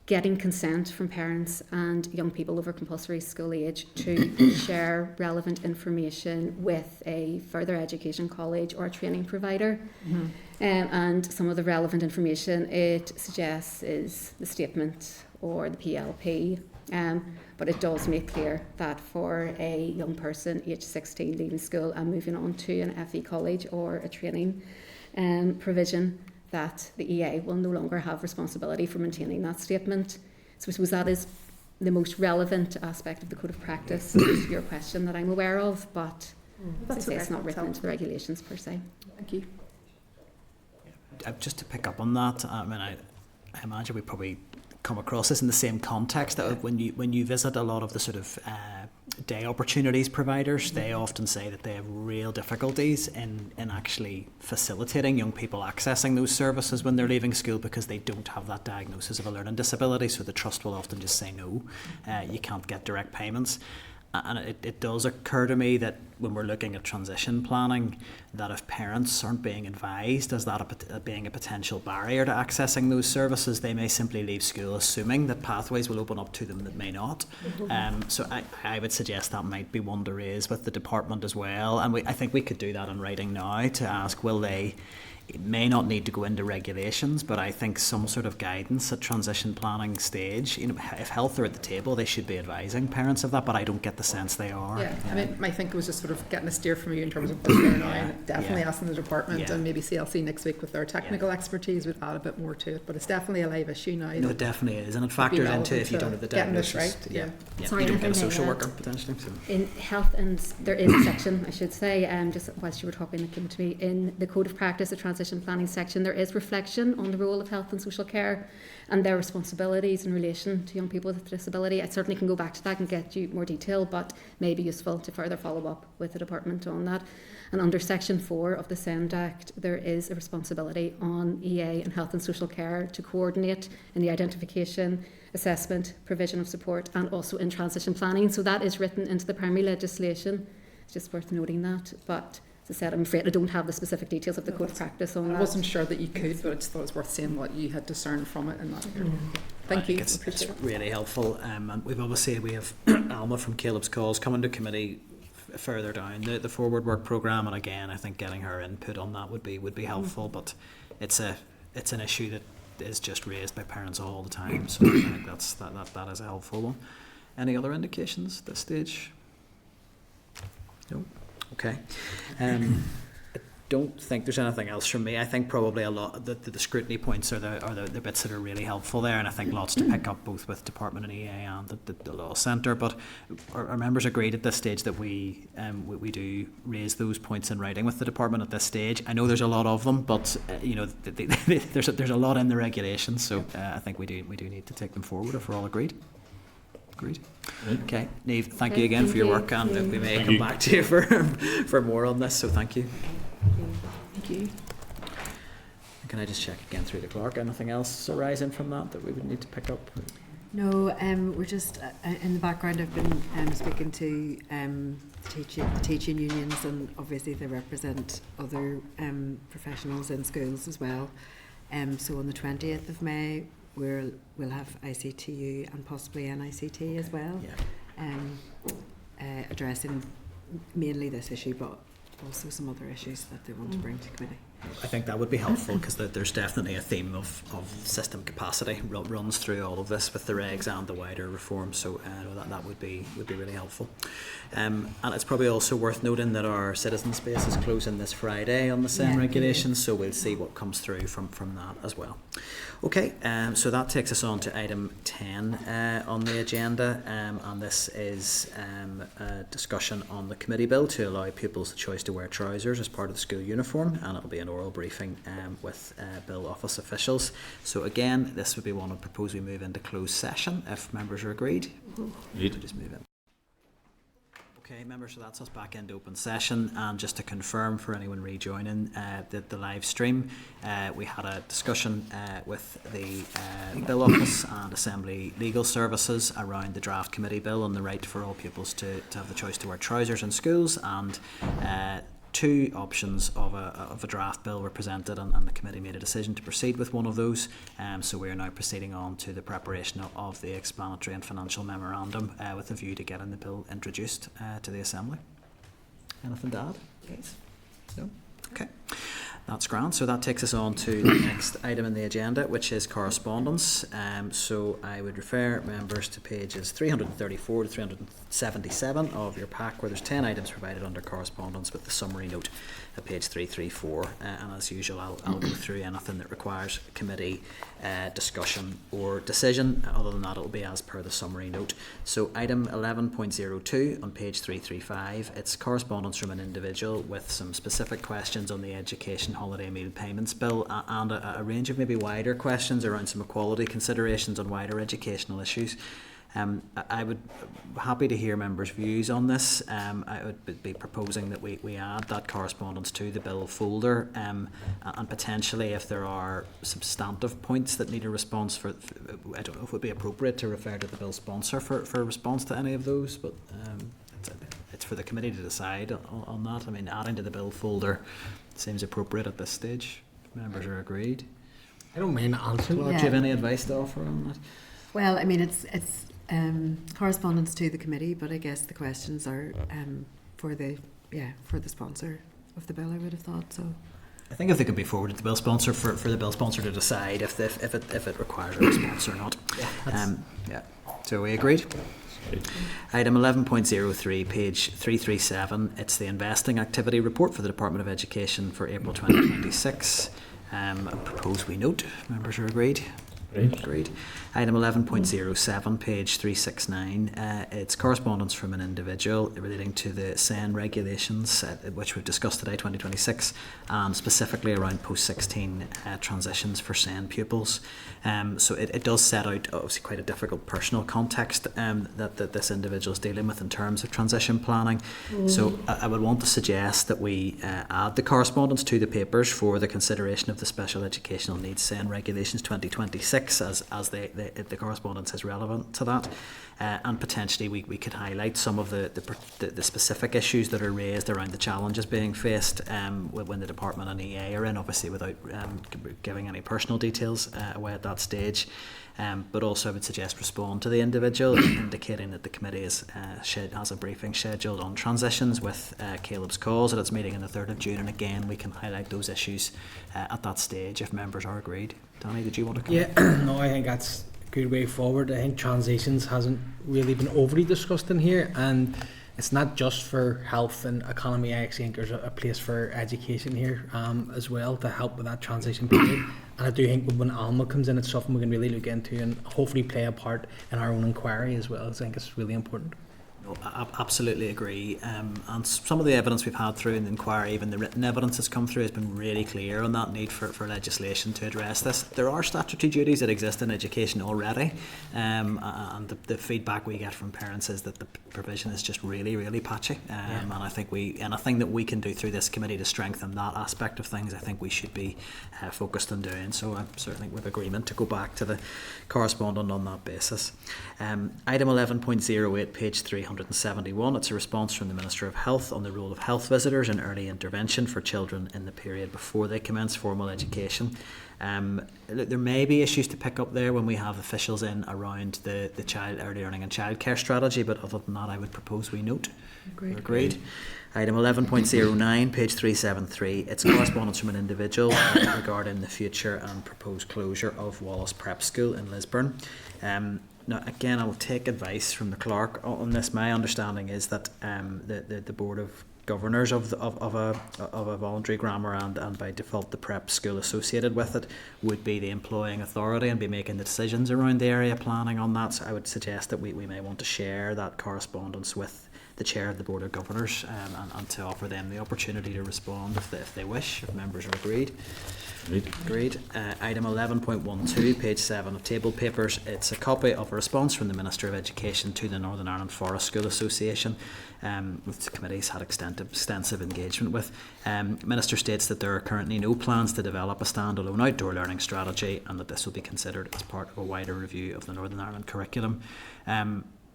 getting consent from parents and young people over compulsory school age to share relevant information with a further education college or a training provider. And some of the relevant information it suggests is the statement or the PLP, but it does make clear that for a young person aged 16 leaving school and moving on to an FE college or a training provision, that the EA will no longer have responsibility for maintaining that statement. So I suppose that is the most relevant aspect of the code of practice to your question that I'm aware of, but as I say, it's not written into the regulations per se. Thank you. Just to pick up on that, I mean, I imagine we probably come across this in the same context that when you visit a lot of the sort of day opportunities providers, they often say that they have real difficulties in actually facilitating young people accessing those services when they're leaving school because they don't have that diagnosis of a learning disability, so the trust will often just say no, you can't get direct payments. And it does occur to me that when we're looking at transition planning, that if parents aren't being advised as that being a potential barrier to accessing those services, they may simply leave school assuming that pathways will open up to them that may not. So I would suggest that might be one to raise with the department as well. And I think we could do that in writing now to ask, will they... It may not need to go into regulations, but I think some sort of guidance at transition planning stage, if health are at the table, they should be advising parents of that, but I don't get the sense they are. Yeah, I mean, my thinking was just sort of getting a steer from you in terms of what's there now, and definitely asking the department and maybe CLC next week with their technical expertise would add a bit more to it, but it's definitely a live issue now. No, it definitely is, and it factors into if you don't have the diagnosis. Right. Sorry, you don't get a social worker potentially. So. In health, and there is a section, I should say, just whilst you were talking, that came to me, in the Code of Practice, the Transition Planning section, there is reflection on the role of health and social care and their responsibilities in relation to young people with disability. I certainly can go back to that and get you more detail, but may be useful to further follow up with the department on that. And under section 4 of the SEND Act, there is a responsibility on EA and health and social care to coordinate in the identification, assessment, provision of support, and also in transition planning. So that is written into the primary legislation. It's just worth noting that. But As I said, I'm afraid I don't have the specific details of the code of practice on I that. wasn't sure that you could, but I just thought it was worth saying what you had discerned from it in that area. Thank you. It's really helpful. And we have Alma from Caleb's Calls coming to committee further down the forward work programme, and again I think getting her input on that would be helpful, but it's an issue that is just raised by parents all the time, so I think that is a helpful one. Any other indications at this stage? No? Okay. I don't think there's anything else from me. I think probably a lot the scrutiny points are the bits that are really helpful there, and I think lots to pick up both with Department and EA and the Law Centre. But our members agreed at this stage that we do raise those points in writing with the Department at this stage. I know there's a lot of them, but there's a lot in the regulations, so I think we do need to take them forward if we're all agreed. Agreed. Okay, Niamh, thank you again for your work, and we may come back to you for more on this. So thank you. Thank you. Can I just check again through the clerk? Anything else arising from that we would need to pick up? No, we're just in the background. I've been speaking to the teaching unions, and obviously they represent other professionals in schools as well. So on the 20th of May, we'll have ICTU and possibly NICT as well, addressing mainly this issue, but also some other issues that they want to bring to committee. I think that would be helpful because there's definitely a theme of system capacity runs through all of this with the regs and the wider reform, so that would be really helpful. And it's probably also worth noting that our citizen space is closing this Friday on the SEN regulations, so we'll see what comes through from that as well. Okay, so that takes us on to item 10 on the agenda, and this is a discussion on the committee bill to allow pupils the choice to wear trousers as part of the school uniform, and it'll be an oral briefing with bill office officials. So again, this would be one I propose we move into closed session if members are agreed. Just move in. Okay, members, so that's us back into open session, and just to confirm for anyone rejoining the live stream, we had a discussion with the Bill Office and Assembly Legal Services around the draft committee bill on the right for all pupils to have the choice to wear trousers in schools, and two options of a draft bill were presented, and the committee made a decision to proceed with one of those. So we are now proceeding on to the preparation of the explanatory and financial memorandum with a view to getting the bill introduced to the Assembly. Anything to add, guys? No? Okay. That's grand. So that takes us on to the next item in the agenda, which is correspondence. So I would refer members to pages 334 to 377 of your pack, where there's 10 items provided under correspondence with the summary note at page 334. And as usual, I'll go through anything that requires committee discussion or decision. Other than that, it'll be as per the summary note. So item 11.02 on page 335, it's correspondence from an individual with some specific questions on the education holiday meal payments bill, and a range of maybe wider questions around some equality considerations on wider educational issues. I would be happy to hear members' views on this. I would be proposing that we add that correspondence to the bill folder, and potentially if there are substantive points that need a response I don't know if it would be appropriate to refer to the bill sponsor for a response to any of those, but it's for the committee to decide on that. I mean, adding to the bill folder seems appropriate at this stage. Members are agreed. I don't mind answering. Do you have any advice to offer on that? Well, I mean, it's correspondence to the committee, but I guess the questions are for the sponsor of the bill, I would have thought. So I think if they could be forwarded to the bill sponsor for the bill sponsor to decide if it requires a response or not. So we agreed. Item 11.03, page 337. It's the investing activity report for the Department of Education for April 2026. I propose we note. Members are agreed. Agreed. Item 11.07, page 369. It's correspondence from an individual relating to the SEN regulations, which we've discussed today, 2026, and specifically around post-16 transitions for SEN pupils. So it does set out obviously quite a difficult personal context that this individual is dealing with in terms of transition planning. So I would want to suggest that we add the correspondence to the papers for the consideration of the Special Educational Needs SEN regulations 2026. 6 as the correspondence is relevant to that. And potentially we could highlight some of the specific issues that are raised around the challenges being faced when the department and EA are in, obviously without giving any personal details away at that stage. But also I would suggest respond to the individual indicating that the committee has a briefing scheduled on transitions with Caleb's cause at its meeting on the 3rd of June, and again we can highlight those issues at that stage if members are agreed. Danny, did you want to come? Yeah, no, I think that's a good way forward. I think transitions hasn't really been overly discussed in here, and it's not just for health and economy. I actually think there's a place for education here as well to help with that transition period. And I do think when Alma comes in, it's something we can really look into and hopefully play a part in our own inquiry as well. I think it's really important. No, I absolutely agree. And some of the evidence we've had through in the inquiry, even the written evidence that's come through, has been really clear on that need for legislation to address this. There are statutory duties that exist in education already, and the feedback we get from parents is that the provision is just really, really patchy. And I think anything that we can do through this committee to strengthen that aspect of things, I think we should be focused on doing. So I'm certainly with agreement to go back to the correspondent on that basis. Item 11.08, page 371. It's a response from the Minister of Health on the role of health visitors in early intervention for children in the period before they commence formal education. There may be issues to pick up there when we have officials in around the child early learning and childcare strategy, but other than that I would propose we note. Agreed. Item 11.09, page 373. It's correspondence from an individual regarding the future and proposed closure of Wallace Prep School in Lisburn. Now, again, I will take advice from the clerk on this. My understanding is that the Board of Governors of a voluntary grammar and by default the prep school associated with it would be the employing authority and be making the decisions around the area planning on that. So I would suggest that we may want to share that correspondence with the Chair of the Board of Governors and to offer them the opportunity to respond if they wish, if members are agreed. Agreed. Item 11.12, page 7 of table papers. It's a copy of a response from the Minister of Education to the Northern Ireland Forest School Association, which the committee's had extensive engagement with. Minister states that there are currently no plans to develop a standalone outdoor learning strategy and that this will be considered as part of a wider review of the Northern Ireland curriculum.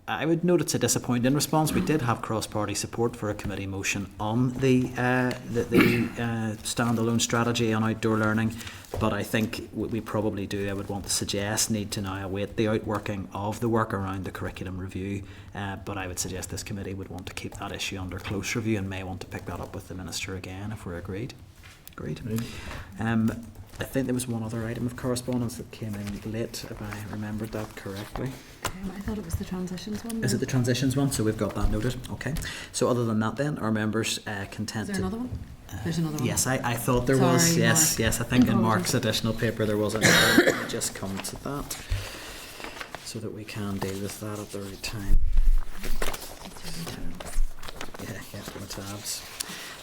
I would note it's a disappointing response. We did have cross-party support for a committee motion on the standalone strategy on outdoor learning, but I think we probably do, I would want to suggest, need to now await the outworking of the work around the curriculum review, but I would suggest this committee would want to keep that issue under close review and may want to pick that up with the Minister again if we're agreed. Agreed. I think there was one other item of correspondence that came in late, if I remembered that correctly. I thought it was the transitions one. Is it the transitions one? So we've got that noted. Okay. So other than that then, are members content? Is there another one? There's another one. Yes, I thought there was. Yes, Mark. Yes. I think in Mark's additional paper there was another. Let me just come to that so that we can deal with that at the right time. Yeah, the tabs.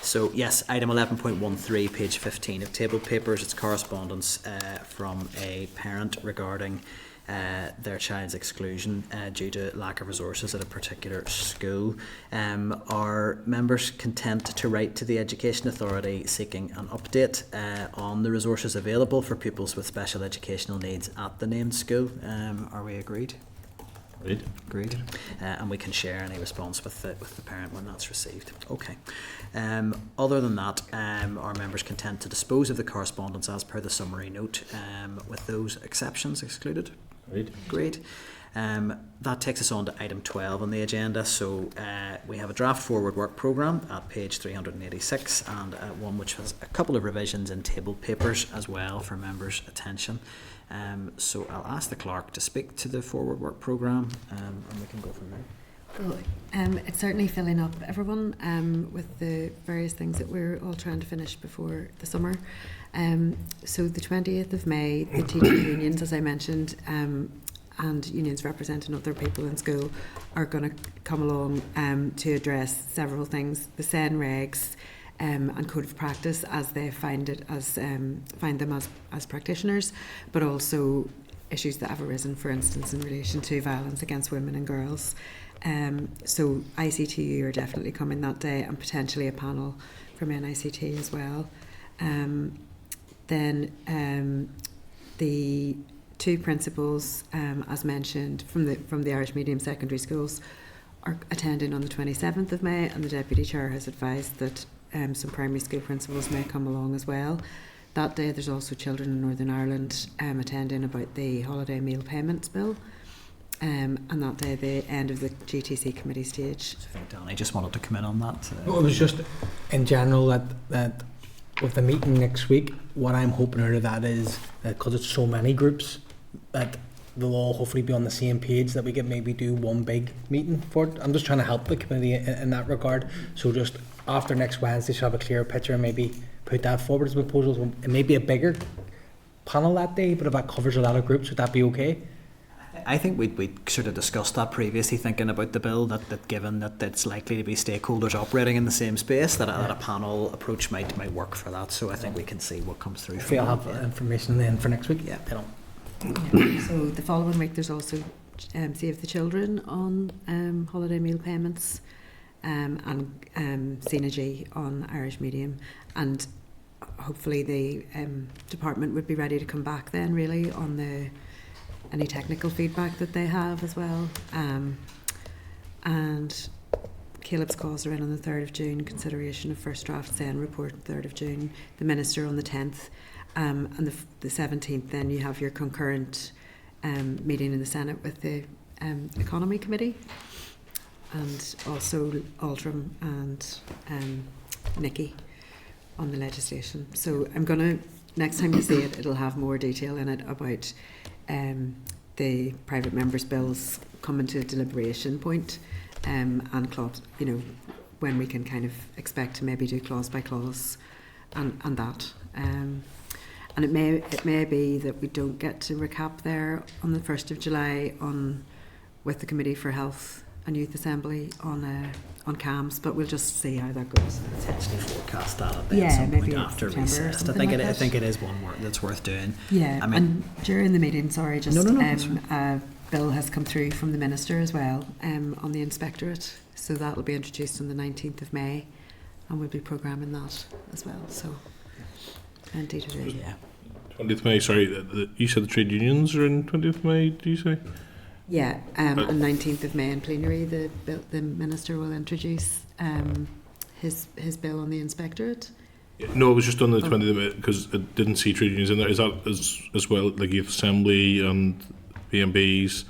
So yes, item 11.13, page 15 of table papers. It's correspondence from a parent regarding their child's exclusion due to lack of resources at a particular school. Are members content to write to the Education Authority seeking an update on the resources available for pupils with special educational needs at the named school? Are we agreed? Agreed. And we can share any response with the parent when that's received. Okay. Other than that, are members content to dispose of the correspondence as per the summary note with those exceptions excluded? Agreed. That takes us on to item 12 on the agenda. So we have a draft forward work programme at page 386 and one which has a couple of revisions in table papers as well for members' attention. So I'll ask the clerk to speak to the forward work programme and we can go from there. Well, it's certainly filling up everyone with the various things that we're all trying to finish before the summer. So the 20th of May, the teaching unions, as I mentioned, and unions representing other people in school are going to come along to address several things, the SEN regs and code of practice as they find them as practitioners, but also issues that have arisen, for instance, in relation to violence against women and girls. So ICTU are definitely coming that day and potentially a panel from NICT as well. Then the two principals, as mentioned, from the Irish medium secondary schools are attending on the 27th of May, and the Deputy Chair has advised that some primary school principals may come along as well. That day there's also children in Northern Ireland attending about the holiday meal payments bill. And that day the end of the GTC committee stage. I think Danny just wanted to come in on that. No, it was just in general that with the meeting next week, what I'm hoping out of that is that because it's so many groups, that they'll all hopefully be on the same page, that we can maybe do one big meeting for it. I'm just trying to help the committee in that regard. So just after next Wednesday, she'll have a clearer picture and maybe put that forward as a proposal. It may be a bigger panel that day, but if that covers a lot of groups, would that be okay? I think we'd sort of discussed that previously, thinking about the bill, that given that it's likely to be stakeholders operating in the same space, that a panel approach might work for that. So I think we can see what comes through. If you'll have information then for next week. Yeah. So the following week there's also Save the Children on holiday meal payments, and Synergy on Irish medium, and hopefully the department would be ready to come back then really on any technical feedback that they have as well. And Caleb's calls are in on the 3rd of June, consideration of first draft SEN report 3rd of June, the Minister on the 10th, and the 17th then you have your concurrent meeting in the Senate with the Economy Committee, and also Aldrum and Nikki on the legislation. So I'm going to, next time you see it, it'll have more detail in it about the private members' bills coming to a deliberation point, and clause, when we can kind of expect to maybe do clause by clause and that. And it may be that we don't get to recap there on the 1st of July with the Committee for Health and Youth Assembly on CAMS, but we'll just see how that goes. Potentially forecast that at some point after recess. I think it is one that's worth doing. Yeah, I mean, and during the meeting, sorry, just no, a bill has come through from the Minister as well on the Inspectorate, so that will be introduced on the 19th of May, and we'll be programming that as well. So, plenty to do. Yeah. 20th May. Sorry, you said the trade unions are in 20th May. Do you say? Yeah, on 19th of May in plenary, the Minister will introduce his bill on the Inspectorate. No, it was just on the 20th of May because it didn't see trade unions in there. Is that as well, like Youth Assembly and BMBs,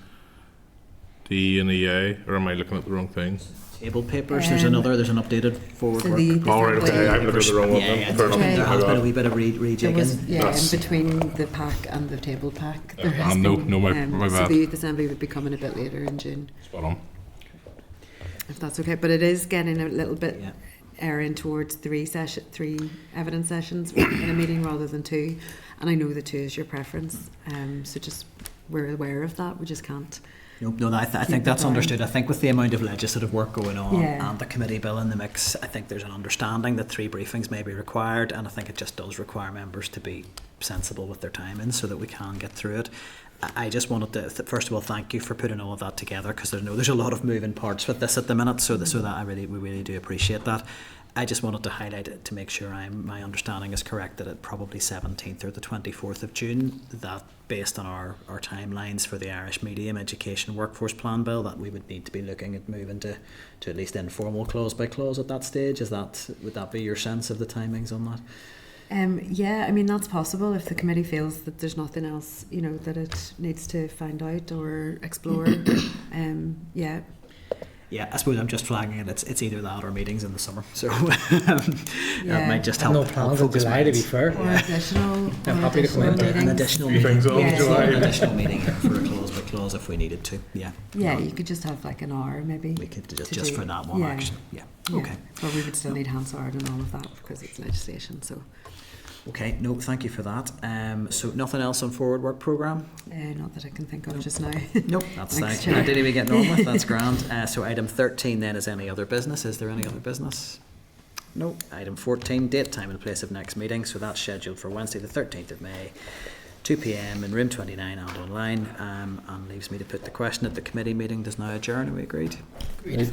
the NEA, or am I looking at the wrong thing? Table papers. There's an updated forward work. Right, okay, I'm looking at the wrong one. There has been a wee bit of rejigging. In between the pack and the table pack. There has been, my bad. So the Youth Assembly would be coming a bit later in June. Spot on. If that's okay, but it is getting a little bit erring towards three evidence sessions in a meeting rather than 2, and I know that 2 is your preference. So just we're aware of that. We just can't. No, I think that's understood. I think with the amount of legislative work going on Yeah. and the committee bill in the mix, I think there's an understanding that 3 briefings may be required, and I think it just does require members to be sensible with their timing so that we can get through it. I just wanted to, first of all, thank you for putting all of that together, because I know there's a lot of moving parts with this at the minute, so that we really do appreciate that. I just wanted to highlight it to make sure my understanding is correct, that it probably 17th or the 24th of June, that based on our timelines for the Irish Medium Education Workforce Plan Bill, that we would need to be looking at moving to at least informal clause by clause at that stage. Would that be your sense of the timings on that? Yeah, I mean, that's possible if the committee feels that there's nothing else, that it needs to find out or explore. Yeah. Yeah, I suppose I'm just flagging it. It's either that or meetings in the summer. So it might just help. No plans in July, to be fair. Or additional. I'm happy to come in. An additional meeting. An additional meeting for a clause by clause if we needed to. Yeah. Yeah, you could just have like an hour maybe. We could just for that one action. Yeah. Okay. But we would still need Hansard and all of that because it's legislation. So. Okay, no, thank you for that. So nothing else on forward work programme? Not that I can think of just now. Nope, that's fine. I didn't even get on with. That's grand. So item 13 then is any other business. Is there any other business? No. Item 14, date, time and place of next meeting. So that's scheduled for Wednesday the 13th of May, 2 p.m. in room 29 and online. And leaves me to put the question at the committee meeting does now adjourn. Are we agreed? Agreed.